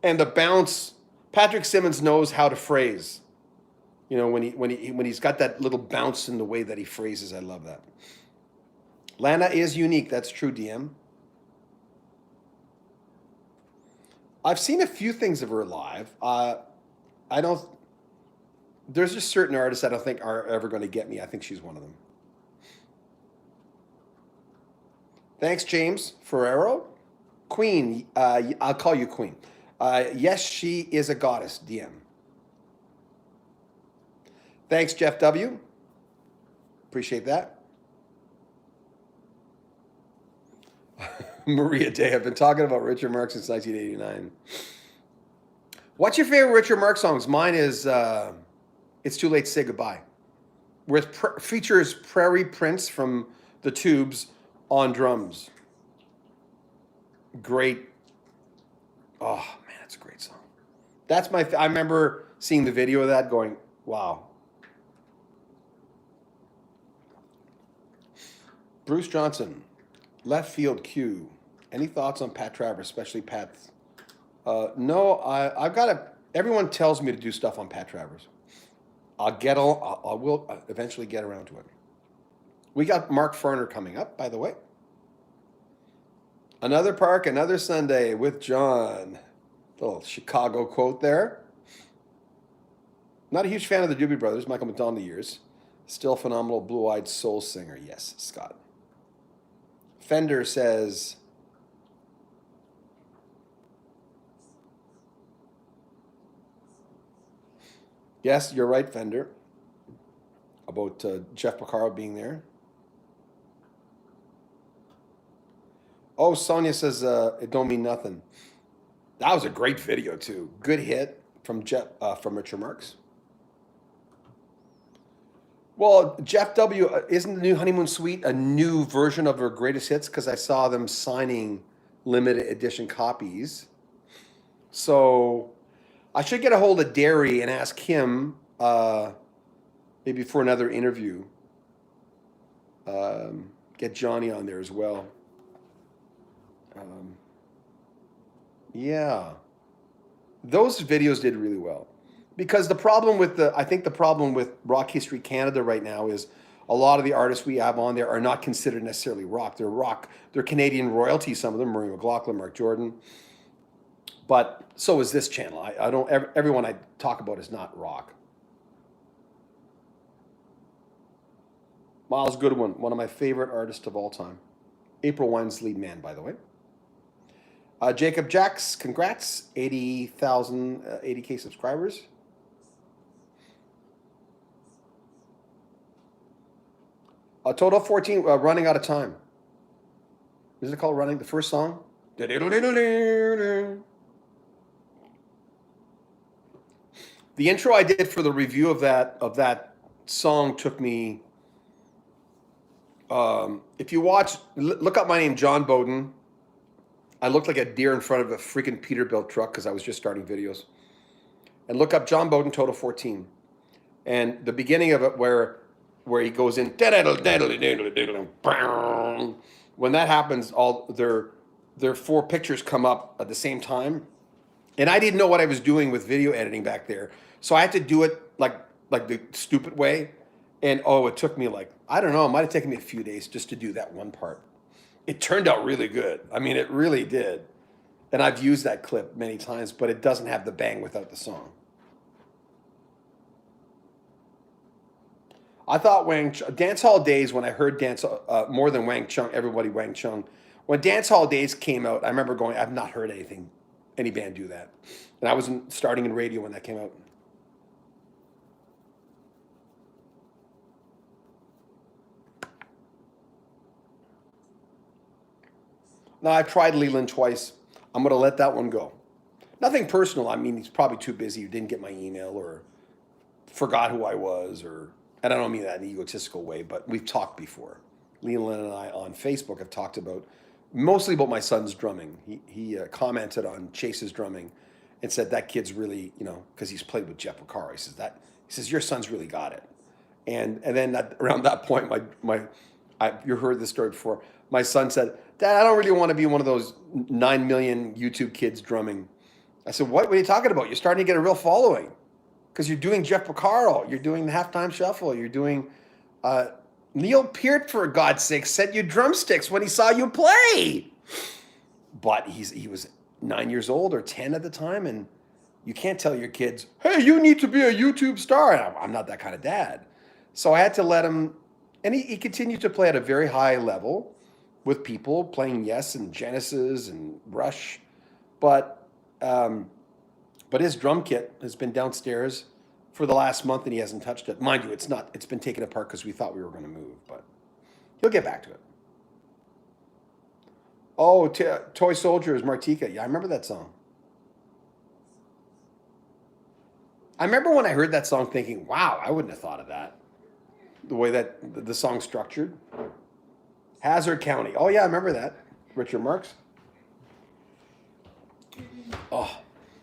And the bounce, Patrick Simmons knows how to phrase. You know, when he's got that little bounce in the way that he phrases. I love that. Lana is unique. That's true, DM. I've seen a few things of her live. I don't. There's just certain artists I don't think are ever going to get me. I think she's one of them. Thanks, James Ferrero. Queen. I'll call you Queen. Yes, she is a goddess. DM. Thanks, Jeff W. Appreciate that. Maria Day. I've been talking about Richard Marx since 1989. What's your favorite Richard Marx songs? Mine is It's Too Late to Say Goodbye, which features Prairie Prince from the Tubes on drums. Great. Oh, man, that's a great song. That's I remember seeing the video of that going, wow. Bruce Johnson, left field Q. Any thoughts on Pat Travers, especially Pat's? No, I've got to. Everyone tells me to do stuff on Pat Travers. I will eventually get around to it. We got Mark Farner coming up, by the way. Another park, another Sunday with John. Little Chicago quote there. Not a huge fan of the Doobie Brothers, Michael McDonald years. Still phenomenal blue-eyed soul singer. Yes, Scott. Fender says, yes, you're right, Fender, about Jeff Porcaro being there. Oh, Sonia says, it don't mean nothing. That was a great video, too. Good hit from Richard Marx. Well, Jeff W., isn't the new Honeymoon Suite a new version of her greatest hits? Because I saw them signing limited edition copies. So I should get a hold of Derry and ask him, maybe for another interview. Get Johnny on there as well. Yeah. Those videos did really well. Because I think the problem with Rock History Canada right now is a lot of the artists we have on there are not considered necessarily rock. They're Canadian royalty, some of them, Murray McLaughlin, Mark Jordan. But so is this channel. I don't, everyone I talk about is not rock. Miles Goodwin, one of my favorite artists of all time. April Wine's lead man, by the way. Jacob Jacks, congrats, 80K subscribers. Total 14, running out of time. Is it called Running? The first song? The intro I did for the review of that song took me, if you look up my name, John Beaudin. I looked like a deer in front of a freaking Peterbilt truck because I was just starting videos. And look up John Beaudin, Total 14. And the beginning of it where he goes in, when that happens, all their four pictures come up at the same time. And I didn't know what I was doing with video editing back there. So I had to do it like the stupid way. And it took me I don't know, it might have taken me a few days just to do that one part. It turned out really good. I mean, it really did. And I've used that clip many times, but it doesn't have the bang without the song. I thought Dance Hall Days, when I heard more than Wang Chung, everybody Wang Chung. When Dance Hall Days came out, I remember going, I've not heard any band do that. And I was starting in radio when that came out. Now, I've tried Leland twice. I'm going to let that one go. Nothing personal. I mean, he's probably too busy or didn't get my email or forgot who I was, and I don't mean that in an egotistical way, but we've talked before. Leland and I on Facebook have talked mostly about my son's drumming. He commented on Chase's drumming and said that kid's really, because he's played with Jeff Porcaro. He says your son's really got it. And then around that point, you heard this story before. My son said, Dad, I don't really want to be one of those 9 million YouTube kids drumming. I said, what are you talking about? You're starting to get a real following. because you're doing Jeff Porcaro, you're doing the halftime shuffle, you're doing Neil Peart, for God's sake, sent you drumsticks when he saw you play. But he was 9 years old or 10 at the time, and you can't tell your kids, hey, you need to be a YouTube star. I'm not that kind of dad. So I had to let him, and he continued to play at a very high level with people playing Yes and Genesis and Rush. But his drum kit has been downstairs for the last month and he hasn't touched it. Mind you, it's been taken apart because we thought we were going to move, but he'll get back to it. Oh, Toy Soldiers, Martika. Yeah, I remember that song. I remember when I heard that song thinking, wow, I wouldn't have thought of that. The way that the song's structured. Hazard County. Oh, yeah, I remember that. Richard Marx. Oh,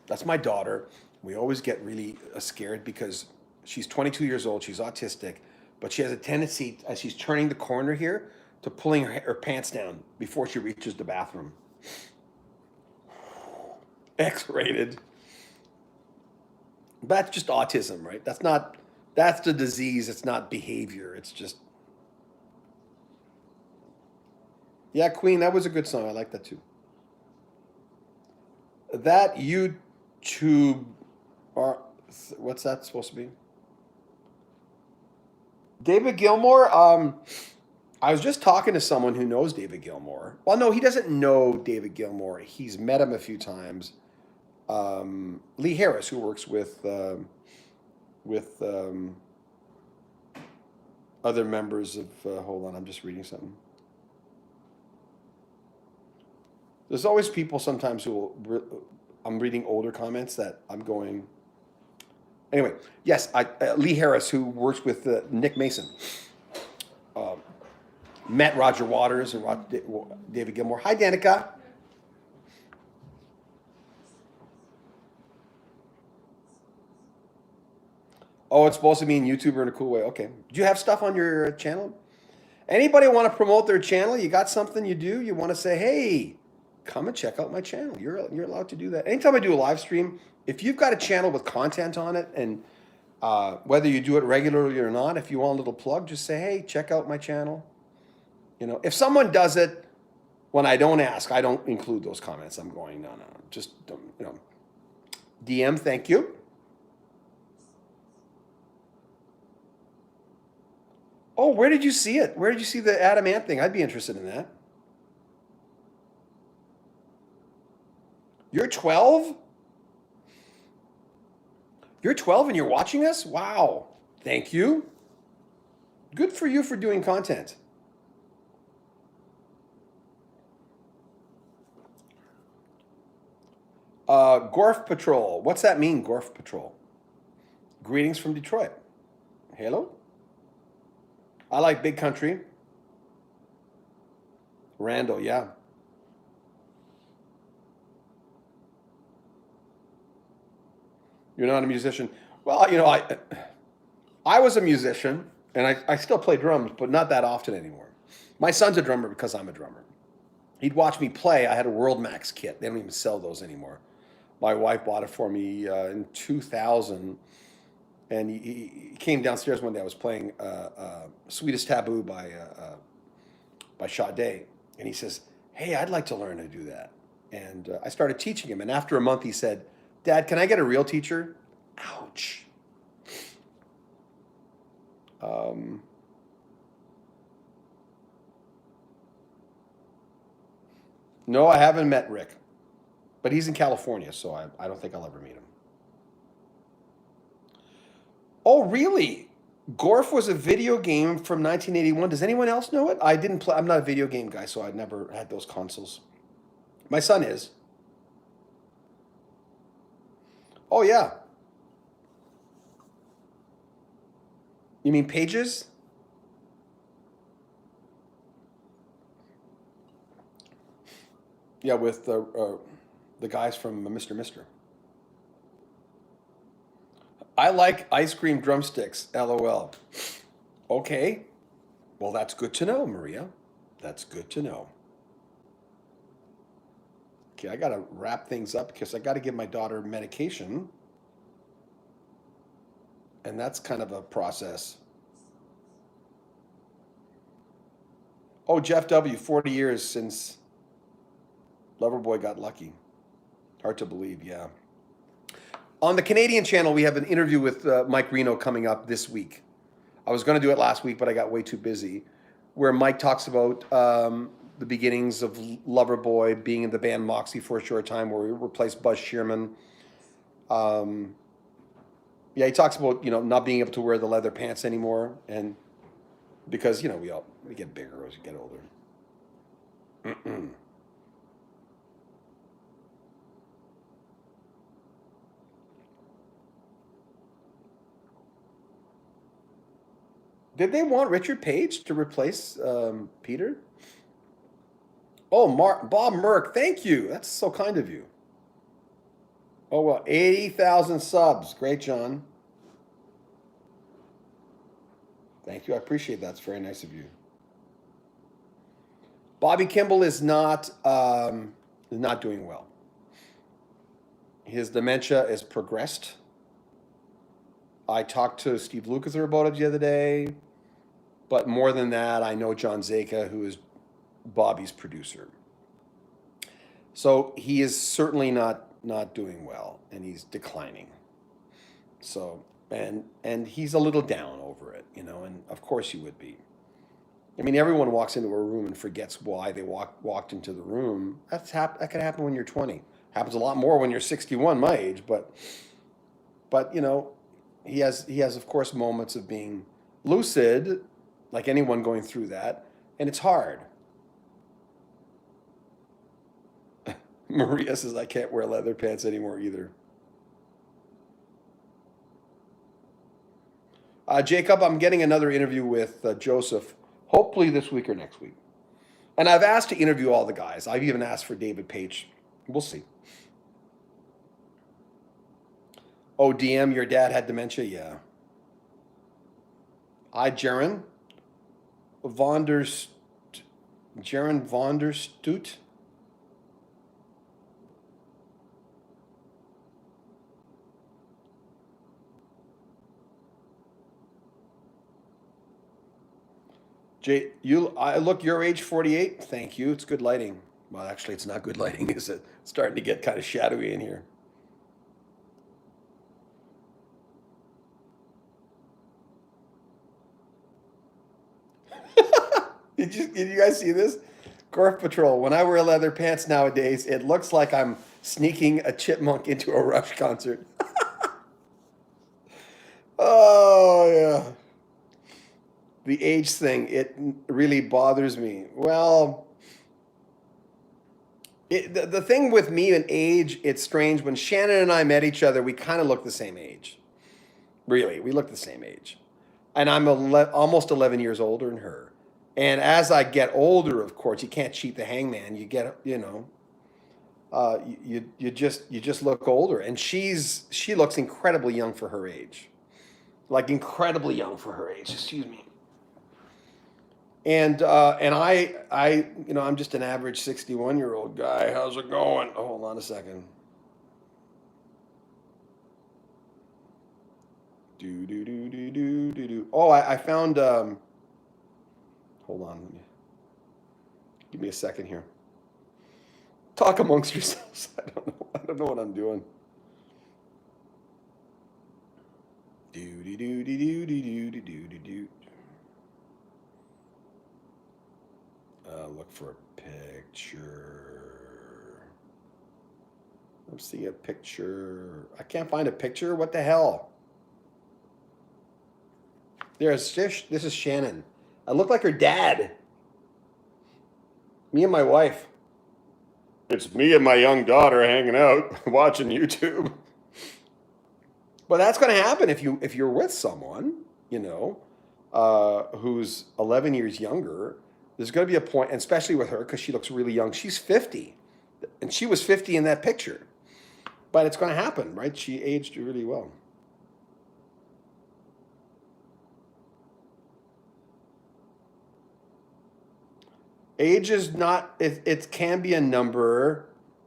that's my daughter. We always get really scared because she's 22 years old. She's autistic, but she has a tendency, as she's turning the corner here, to pulling her pants down before she reaches the bathroom. X-rated. That's just autism, right? That's the disease. It's not behavior. It's just. Yeah, Queen, that was a good song. I like that too. That YouTube, or what's that supposed to be? David Gilmour. I was just talking to someone who knows David Gilmour. Well, no, he doesn't know David Gilmour. He's met him a few times. Lee Harris, who works with other members of. Hold on, I'm just reading something. There's always people sometimes who will. I'm reading older comments that I'm going. Anyway, yes, Lee Harris, who works with Nick Mason, met Roger Waters and David Gilmour. Hi, Danica. Oh, it's supposed to mean YouTuber in a cool way. Okay. Do you have stuff on your channel? Anybody want to promote their channel? You got something you do? You want to say, hey, come and check out my channel. You're allowed to do that. Anytime I do a live stream, if you've got a channel with content on it, and whether you do it regularly or not, if you want a little plug, just say, hey, check out my channel. You know, if someone does it when I don't ask, I don't include those comments. I'm going, no, just don't, DM, thank you. Oh, where did you see it? Where did you see the Adam Ant thing? I'd be interested in that. You're 12? You're 12 and you're watching us? Wow. Thank you. Good for you for doing content. Gorf Patrol. What's that mean, Gorf Patrol? Greetings from Detroit. Hello? I like Big Country. Randall, yeah. You're not a musician. Well, I was a musician, and I still play drums, but not that often anymore. My son's a drummer because I'm a drummer. He'd watch me play. I had a World Max kit. They don't even sell those anymore. My wife bought it for me in 2000, and he came downstairs one day. I was playing Sweetest Taboo by Sade, and he says, hey, I'd like to learn to do that. And I started teaching him, and after a month he said, Dad, can I get a real teacher? Ouch. No, I haven't met Rick, but he's in California, so I don't think I'll ever meet him. Oh, really? Gorf was a video game from 1981. Does anyone else know it? I didn't play. I'm not a video game guy, so I never had those consoles. My son is. Oh, yeah. You mean Pages? Yeah, with the guys from Mr. Mister. I like ice cream drumsticks, LOL. Okay. Well, that's good to know, Maria. That's good to know. Okay, I got to wrap things up because I got to give my daughter medication. And that's kind of a process. Oh, Jeff W., 40 years since Loverboy got lucky. Hard to believe, yeah. On the Canadian channel, we have an interview with Mike Reno coming up this week. I was going to do it last week, but I got way too busy, where Mike talks about the beginnings of Loverboy, being in the band Moxie for a short time, where he replaced Buzz Shearman. Yeah, he talks about, not being able to wear the leather pants anymore, and because, we get bigger as we get older. Did they want Richard Page to replace Peter? Oh, Bob Merck, thank you. That's so kind of you. Oh, well, 80,000 subs. Great, John. Thank you. I appreciate that. It's very nice of you. Bobby Kimball is not doing well. His dementia is progressed. I talked to Steve Lukather about it the other day. But more than that, I know John Zeka, who is Bobby's producer. So he is certainly not doing well, and he's declining. So and he's a little down over it, and of course he would be. I mean, everyone walks into a room and forgets why they walked into the room. That can happen when you're 20. Happens a lot more when you're 61, my age. But he has of course moments of being lucid, like anyone going through that, and it's hard. Maria says, I can't wear leather pants anymore either. Jacob, I'm getting another interview with Joseph, hopefully this week or next week. And I've asked to interview all the guys. I've even asked for David Page. We'll see. Oh, DM, your dad had dementia? Yeah. Hi, Jaron Vonderstoot. Look, your age, 48. Thank you. It's good lighting. Well, actually, it's not good lighting, is it? It's starting to get kind of shadowy in here. Did you guys see this? Gorf Patrol. When I wear leather pants nowadays, it looks like I'm sneaking a chipmunk into a Rush concert. Oh, yeah. The age thing, it really bothers me. Well, the thing with me and age, it's strange. When Shannon and I met each other, we kind of looked the same age. Really, we look the same age. And I'm almost 11 years older than her. And as I get older, of course, you can't cheat the hangman. You get, you just look older. And she looks incredibly young for her age. Like incredibly young for her age, excuse me. And I'm just an average 61-year-old guy. How's it going? Oh, hold on a second. Oh, I found. Hold on. Give me a second here. Talk amongst yourselves. I don't know what I'm doing. Look for a picture. I'm seeing a picture. I can't find a picture. What the hell? This is Shannon. I look like her dad. Me and my wife. It's me and my young daughter hanging out, watching YouTube. But that's going to happen if you're with someone, who's 11 years younger. There's going to be a point, and especially with her, because she looks really young. She's 50, and she was 50 in that picture. But it's going to happen, right? She aged really well. Age is not, it can be a number,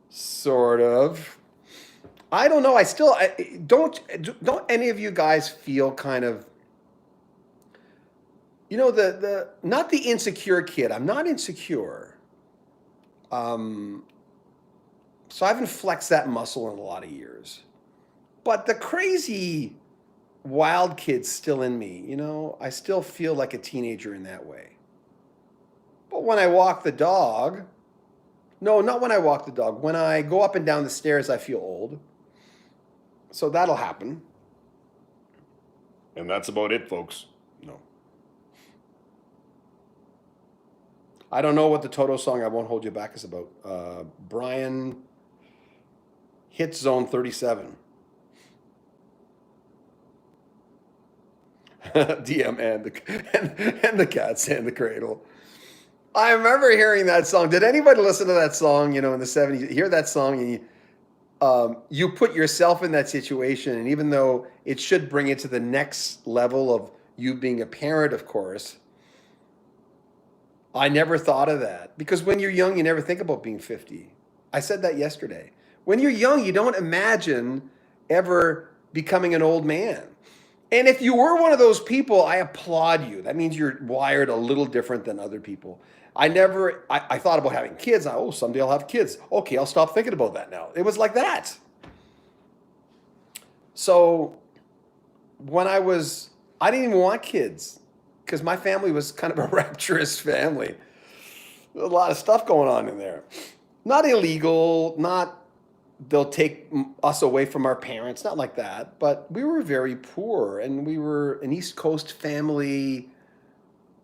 sort of. I don't know. Don't any of you guys feel kind of, the not the insecure kid. I'm not insecure. Um, so I haven't flexed that muscle in a lot of years. But the crazy wild kid's still in me. I still feel like a teenager in that way. But when I walk the dog, no, not when I walk the dog. When I go up and down the stairs, I feel old. So that'll happen. And that's about it, folks. No. I don't know what the Toto song I Won't Hold You Back is about. Brian hits zone 37. DM and the cats and the cradle. I remember hearing that song. Did anybody listen to that song, in the 70s? You hear that song and you put yourself in that situation, and even though it should bring it to the next level of you being a parent, of course, I never thought of that. Because when you're young, you never think about being 50. I said that yesterday. When you're young, you don't imagine ever becoming an old man. And if you were one of those people, I applaud you. That means you're wired a little different than other people. I thought about having kids. Someday I'll have kids. Okay, I'll stop thinking about that now. It was like that. So I didn't even want kids because my family was kind of a rapturous family. There's a lot of stuff going on in there. Not illegal, not they'll take us away from our parents, not like that. But we were very poor, and we were an East Coast family,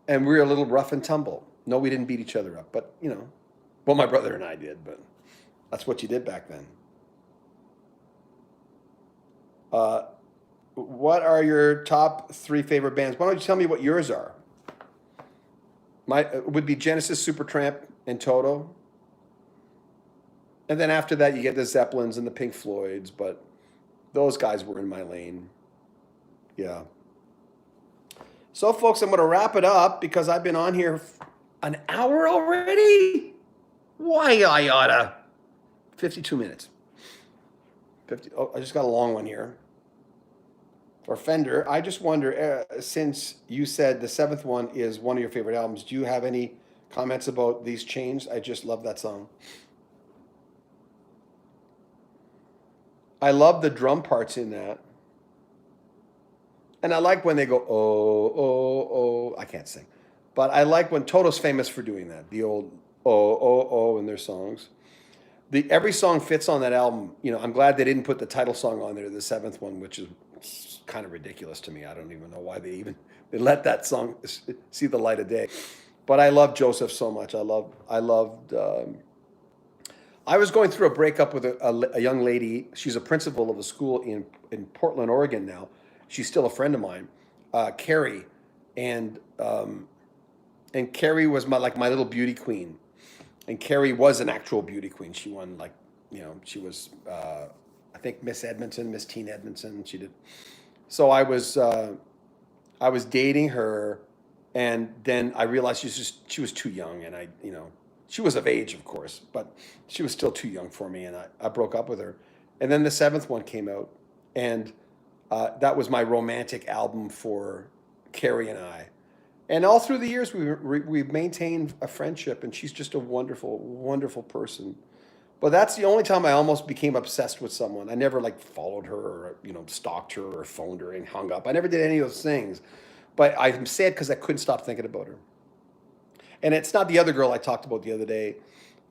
and we were a little rough and tumble. No, we didn't beat each other up, but well, my brother and I did, but that's what you did back then. What are your top 3 favorite bands? Why don't you tell me what yours are? Would be Genesis, Supertramp, and Toto. And then after that, you get the Zeppelins and the Pink Floyds, but those guys were in my lane. Yeah. So, folks, I'm going to wrap it up because I've been on here an hour already. Why I oughta? 52 minutes. 50. Oh, I just got a long one here. For Fender, I just wonder, since you said the 7th one is one of your favorite albums, do you have any comments about These Chains? I just love that song. I love the drum parts in that. And I like when they go, oh, oh, oh. I can't sing. But I like when Toto's famous for doing that, the old oh, oh, oh in their songs. Every song fits on that album. I'm glad they didn't put the title song on there, the 7th one, which is kind of ridiculous to me. I don't even know why they let that song see the light of day. But I love Joseph so much. I loved. I was going through a breakup with a young lady. She's a principal of a school in Portland, Oregon now. She's still a friend of mine, Carrie, and Carrie was my little beauty queen, and Carrie was an actual beauty queen. She won she was I think Miss Edmonton, Miss Teen Edmonton. She did. So I was dating her, and then I realized she was too young, and she was of age, of course, but she was still too young for me, and I broke up with her. And then the 7th one came out, and that was my romantic album for Carrie and I. And all through the years, we've maintained a friendship, and she's just a wonderful, wonderful person. But that's the only time I almost became obsessed with someone. I never followed her or stalked her or phoned her and hung up. I never did any of those things. But I'm sad because I couldn't stop thinking about her. And it's not the other girl I talked about the other day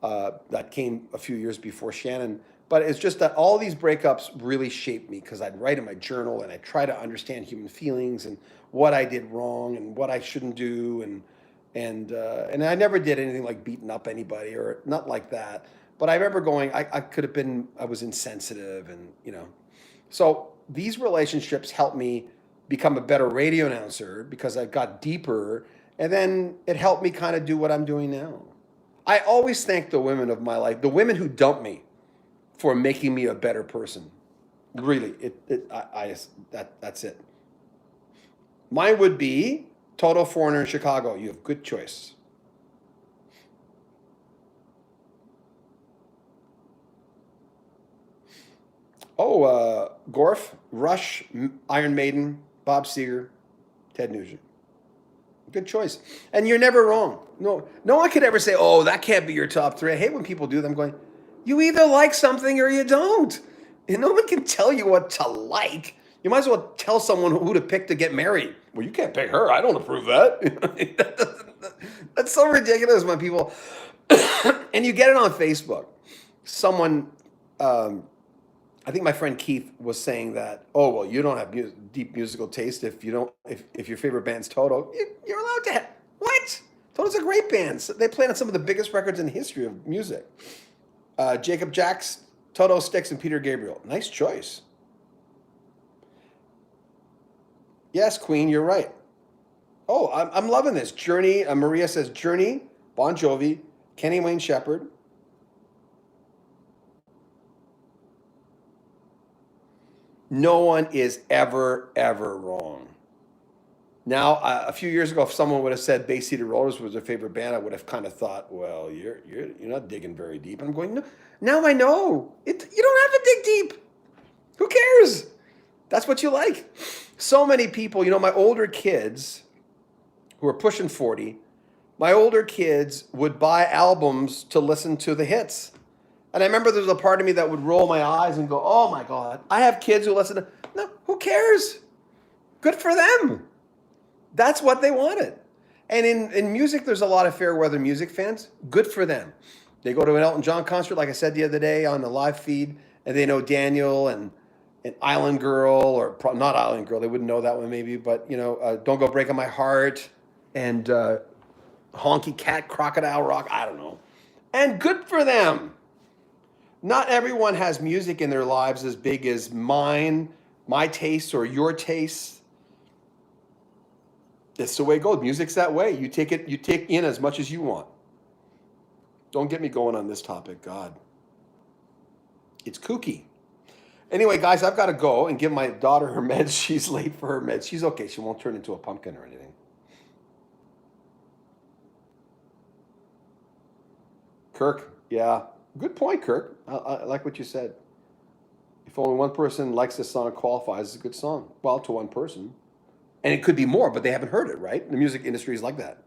that came a few years before Shannon. But it's just that all these breakups really shaped me because I'd write in my journal and I try to understand human feelings and what I did wrong and what I shouldn't do. And I never did anything like beating up anybody or not like that. But I remember going, I was insensitive and. So these relationships helped me become a better radio announcer because I got deeper. And then it helped me kind of do what I'm doing now. I always thank the women of my life, the women who dumped me, for making me a better person. Really, that's it. Mine would be Toto, Foreigner in Chicago. You have good choice. Oh, Gorf, Rush, Iron Maiden, Bob Seger, Ted Nugent. Good choice. And you're never wrong. No one could ever say, oh, that can't be your top three. I hate when people do that. I'm going, you either like something or you don't. And no one can tell you what to like. You might as well tell someone who to pick to get married. Well, you can't pick her. I don't approve that. That's so ridiculous when people, and you get it on Facebook. Someone, I think my friend Keith was saying that, oh, well, you don't have deep musical taste if your favorite band's Toto. You're allowed to have, what? Toto's a great band. They played on some of the biggest records in the history of music. Jacob Jacks, Toto, Styx, and Peter Gabriel. Nice choice. Yes, Queen, you're right. Oh, I'm loving this. Journey, Maria says Journey, Bon Jovi, Kenny Wayne Shepherd. No one is ever wrong. Now, a few years ago, if someone would have said Bay City Rollers was their favorite band, I would have kind of thought, well, you're not digging very deep. And I'm going, no, now I know. You don't have to dig deep. Who cares? That's what you like. So many people, my older kids who are pushing 40, my older kids would buy albums to listen to the hits. And I remember there was a part of me that would roll my eyes and go, oh my God, I have kids who listen to, no, who cares? Good for them. That's what they wanted. And in music, there's a lot of fair weather music fans. Good for them. They go to an Elton John concert, like I said the other day on the live feed, and they know Daniel and Island Girl, or not Island Girl, they wouldn't know that one maybe, but Don't Go Breaking My Heart, and Honky Cat, Crocodile Rock, I don't know. And good for them. Not everyone has music in their lives as big as mine, my taste, or your taste. That's the way it goes. Music's that way. You take in as much as you want. Don't get me going on this topic, God. It's kooky. Anyway, guys, I've got to go and give my daughter her meds. She's late for her meds. She's okay. She won't turn into a pumpkin or anything. Kirk, yeah. Good point, Kirk. I like what you said. If only one person likes this song, qualifies as a good song. Well, to one person. And it could be more, but they haven't heard it, right? The music industry is like that.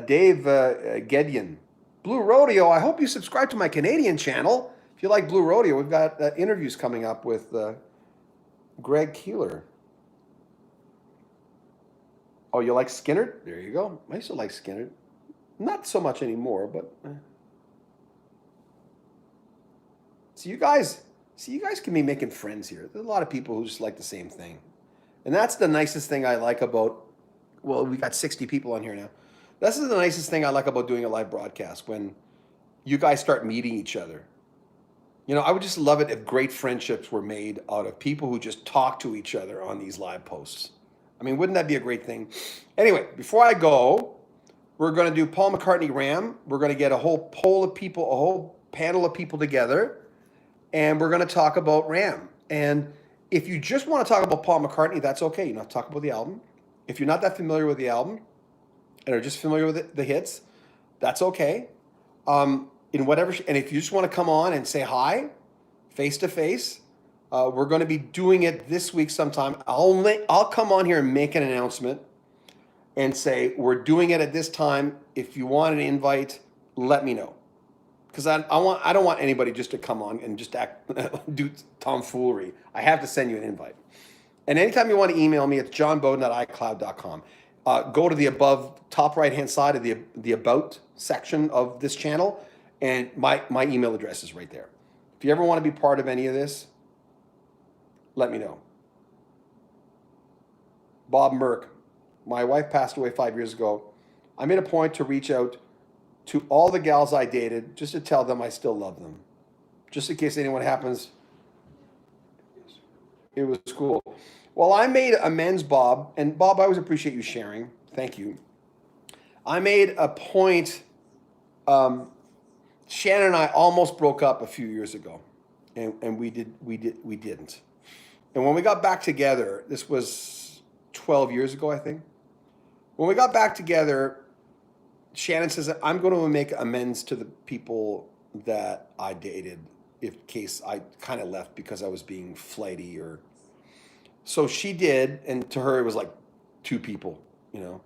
Dave Gedian. Blue Rodeo, I hope you subscribe to my Canadian channel. If you like Blue Rodeo, we've got interviews coming up with Greg Keeler. Oh, you like Skinner? There you go. I used to like Skinner. Not so much anymore, but... So you guys can be making friends here. There's a lot of people who just like the same thing. And that's the nicest thing I like about... Well, we got 60 people on here now. This is the nicest thing I like about doing a live broadcast, when you guys start meeting each other. I would just love it if great friendships were made out of people who just talk to each other on these live posts. I mean, wouldn't that be a great thing? Anyway, before I go, we're going to do Paul McCartney Ram. We're going to get a whole panel of people together, and we're going to talk about Ram. And if you just want to talk about Paul McCartney, that's okay. You don't have to talk about the album. If you're not that familiar with the album, and are just familiar with the hits, that's okay. And if you just want to come on and say hi, face to face, we're going to be doing it this week sometime. I'll come on here and make an announcement and say we're doing it at this time. If you want an invite, let me know, because I don't want anybody just to come on and just do tomfoolery. I have to send you an invite. And anytime you want to email me, it's johnbeaudin@icloud.com. Go to the above top right-hand side of the About section of this channel, and my email address is right there. If you ever want to be part of any of this, let me know. Bob Merck, my wife passed away 5 years ago. I made a point to reach out to all the gals I dated just to tell them I still love them. Just in case anyone happens. It was cool. Well, I made amends, Bob. And Bob, I always appreciate you sharing. Thank you. I made a point. Shannon and I almost broke up a few years ago, and we didn't. And when we got back together, this was 12 years ago, I think. When we got back together, Shannon says, I'm going to make amends to the people that I dated in case I kind of left because I was being flighty or. So she did, and to her it was like two people, you know,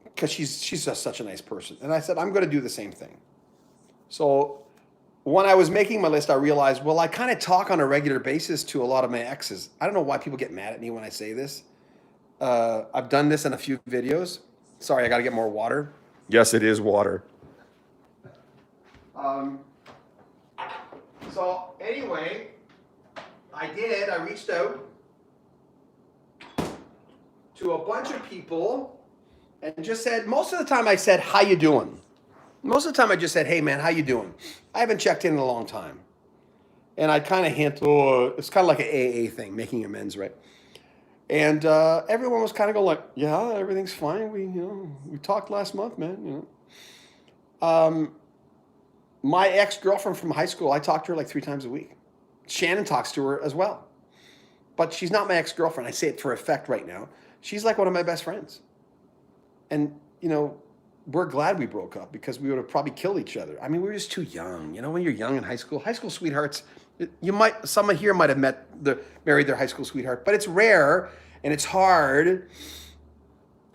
because she's just such a nice person. And I said I'm going to do the same thing. So when I was making my list, I realized, well, I kind of talk on a regular basis to a lot of my exes. I don't know why people get mad at me when I say this. I've done this in a few videos. Sorry, I got to get more water. Yes, it is water. So anyway, I reached out to a bunch of people and just said, most of the time I said, how you doing? Most of the time I just said, hey man, how you doing? I haven't checked in a long time. And I kind of hint, it's kind of like an AA thing, making amends, right? And everyone was kind of going like, yeah, everything's fine. We talked last month, man, my ex-girlfriend from high school, I talk to her like 3 times a week. Shannon talks to her as well. But she's not my ex-girlfriend. I say it for effect right now. She's like one of my best friends. And, we're glad we broke up because we would have probably killed each other. I mean, we were just too young. When you're young in high school sweethearts, someone here might have married their high school sweetheart, but it's rare and it's hard.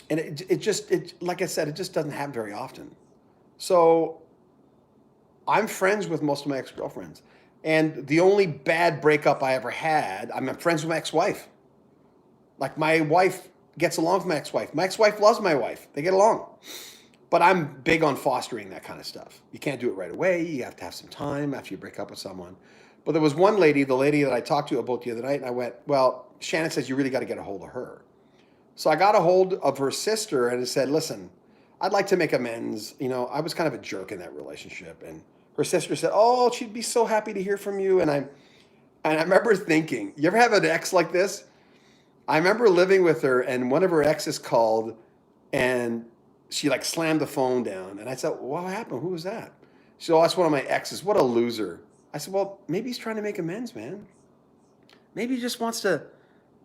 And it like I said, it just doesn't happen very often. So I'm friends with most of my ex-girlfriends. And the only bad breakup I ever had, I'm friends with my ex-wife. Like my wife gets along with my ex-wife. My ex-wife loves my wife. They get along. But I'm big on fostering that kind of stuff. You can't do it right away. You have to have some time after you break up with someone. But there was one lady, the lady that I talked to about the other night, and I went, well, Shannon says you really got to get a hold of her. So I got a hold of her sister and said, listen, I'd like to make amends. I was kind of a jerk in that relationship. And her sister said, oh, she'd be so happy to hear from you. And I remember thinking, you ever have an ex like this? I remember living with her and one of her exes called and she like slammed the phone down. And I said, what happened? Who was that? She said, oh, that's one of my exes. What a loser. I said, well, maybe he's trying to make amends, man. Maybe he just wants to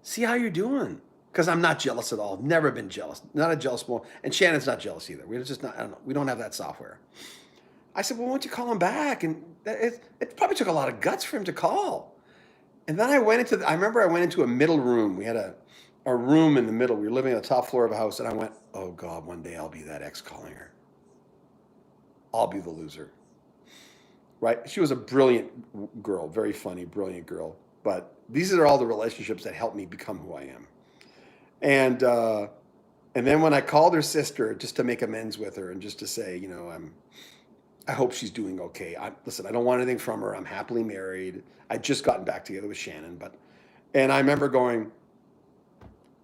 see how you're doing. Because I'm not jealous at all. Never been jealous. Not a jealous boy. And Shannon's not jealous either. We're just not, I don't know. We don't have that software. I said, well, why don't you call him back? And it probably took a lot of guts for him to call. And then I remember I went into a middle room. We had a room in the middle. We were living on the top floor of a house. And I went, oh God, one day I'll be that ex calling her. I'll be the loser. Right? She was a brilliant girl, very funny, brilliant girl. But these are all the relationships that helped me become who I am. And then when I called her sister just to make amends with her and just to say, I hope she's doing okay. Listen, I don't want anything from her. I'm happily married. I'd just gotten back together with Shannon. And I remember going,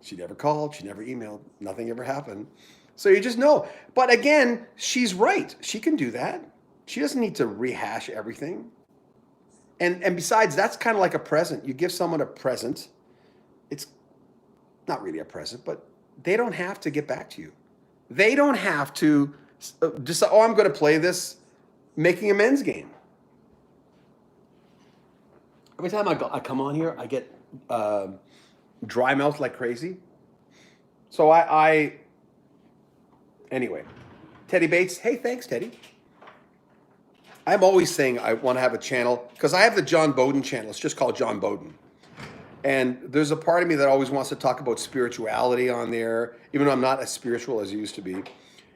she never called. She never emailed. Nothing ever happened. So you just know. But again, she's right. She can do that. She doesn't need to rehash everything. And besides, that's kind of like a present. You give someone a present. It's not really a present, but they don't have to get back to you. They don't have to decide, I'm going to play this making amends game. Every time I come on here, I get dry mouth like crazy. So anyway, Teddy Bates, hey, thanks, Teddy. I'm always saying I want to have a channel because I have the John Beaudin channel. It's just called John Beaudin. And there's a part of me that always wants to talk about spirituality on there, even though I'm not as spiritual as I used to be,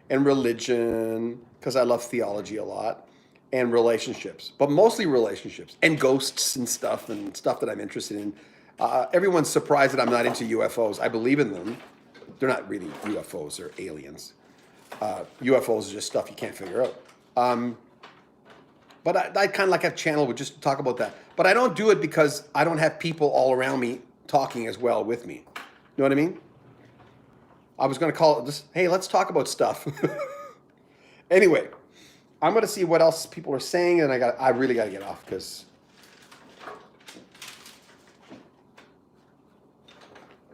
and religion, because I love theology a lot, and relationships, but mostly relationships, and ghosts and stuff that I'm interested in. Everyone's surprised that I'm not into UFOs. I believe in them. They're not really UFOs, they're aliens. UFOs are just stuff you can't figure out. But I kind of like a channel would just talk about that. But I don't do it because I don't have people all around me talking as well with me. You know what I mean? I was going to call it just, hey, let's talk about stuff. Anyway, I'm going to see what else people are saying, and I really got to get off because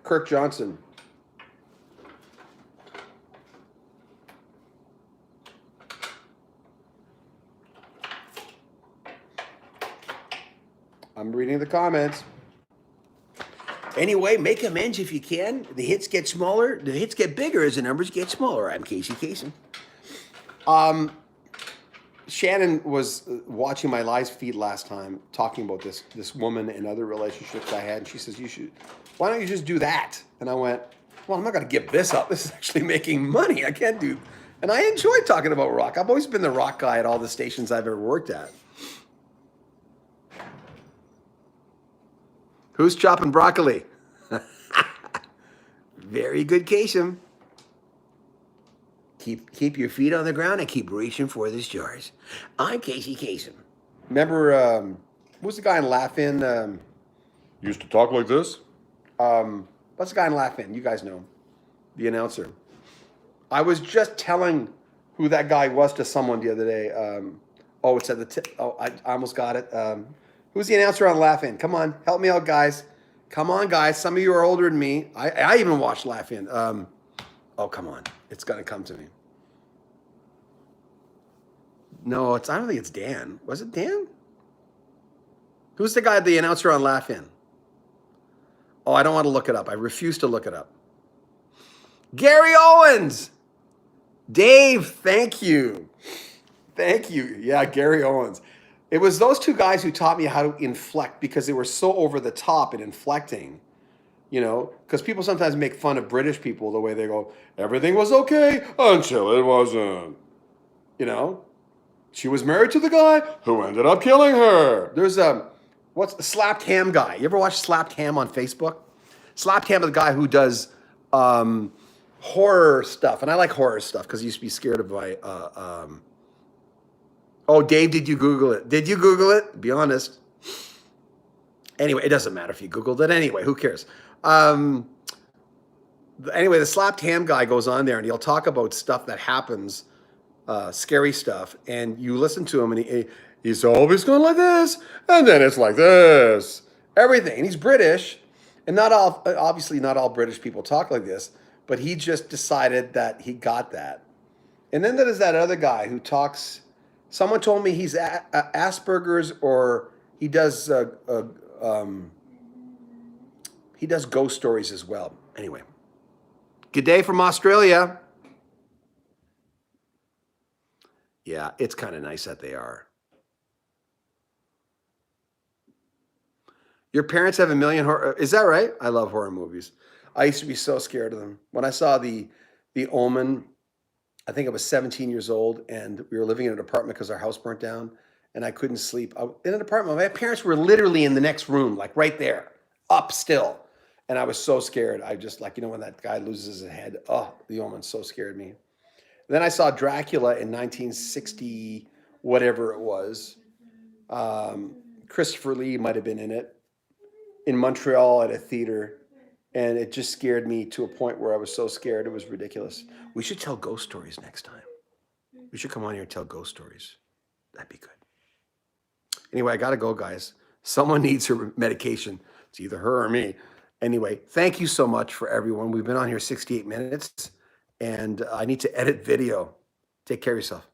Kirk Johnson. I'm reading the comments. Anyway, make amends if you can. The hits get smaller. The hits get bigger as the numbers get smaller. I'm Casey Kasem. Shannon was watching my live feed last time, talking about this woman and other relationships I had, and she says, why don't you just do that? And I went, well, I'm not going to give this up. This is actually making money. I can't do. And I enjoy talking about rock. I've always been the rock guy at all the stations I've ever worked at. Who's chopping broccoli? Very good, Kasem. Keep your feet on the ground and keep reaching for the stars. I'm Casey Kasem. Remember, who's the guy in Laugh-In? Used to talk like this. What's the guy in Laugh-In? You guys know, the announcer. I was just telling who that guy was to someone the other day. It's at the tip. I almost got it. Who's the announcer on Laugh-In? Come on, help me out, guys. Come on, guys. Some of you are older than me. I even watched Laugh-In. Come on. It's going to come to me. No, I don't think it's Dan. Was it Dan? Who's the guy, the announcer on Laugh-In? Oh, I don't want to look it up. I refuse to look it up. Gary Owens. Dave, thank you. Thank you. Yeah, Gary Owens. It was those two guys who taught me how to inflect because they were so over the top in inflecting. You know, because people sometimes make fun of British people the way they go, everything was okay until it wasn't. You know, she was married to the guy who ended up killing her. There's what's the Slapped Ham guy? You ever watch Slapped Ham on Facebook? Slapped Ham is the guy who does horror stuff. And I like horror stuff because I used to be scared of my... Dave, did you Google it? Did you Google it? Be honest. Anyway, it doesn't matter if you Googled it. Anyway, who cares? Anyway, the Slapped Ham guy goes on there and he'll talk about stuff that happens, scary stuff, and you listen to him and he's always going like this, and then it's like this. Everything. And he's British, and obviously not all British people talk like this, but he just decided that he got that. And then there's that other guy who talks, someone told me he's Asperger's, or he does ghost stories as well. Anyway, good day from Australia. Yeah, it's kind of nice that they are. Your parents have a million horror. Is that right? I love horror movies. I used to be so scared of them. When I saw the Omen, I think I was 17 years old, and we were living in an apartment because our house burnt down, and I couldn't sleep. In an apartment, my parents were literally in the next room, like right there, up still. And I was so scared. I just when that guy loses his head, the Omen so scared me. Then I saw Dracula in 1960, whatever it was. Christopher Lee might have been in it, in Montreal at a theater. And it just scared me to a point where I was so scared it was ridiculous. We should tell ghost stories next time. We should come on here and tell ghost stories. That'd be good. Anyway, I got to go, guys. Someone needs her medication. It's either her or me. Anyway, thank you so much for everyone. We've been on here 68 minutes, and I need to edit video. Take care of yourself.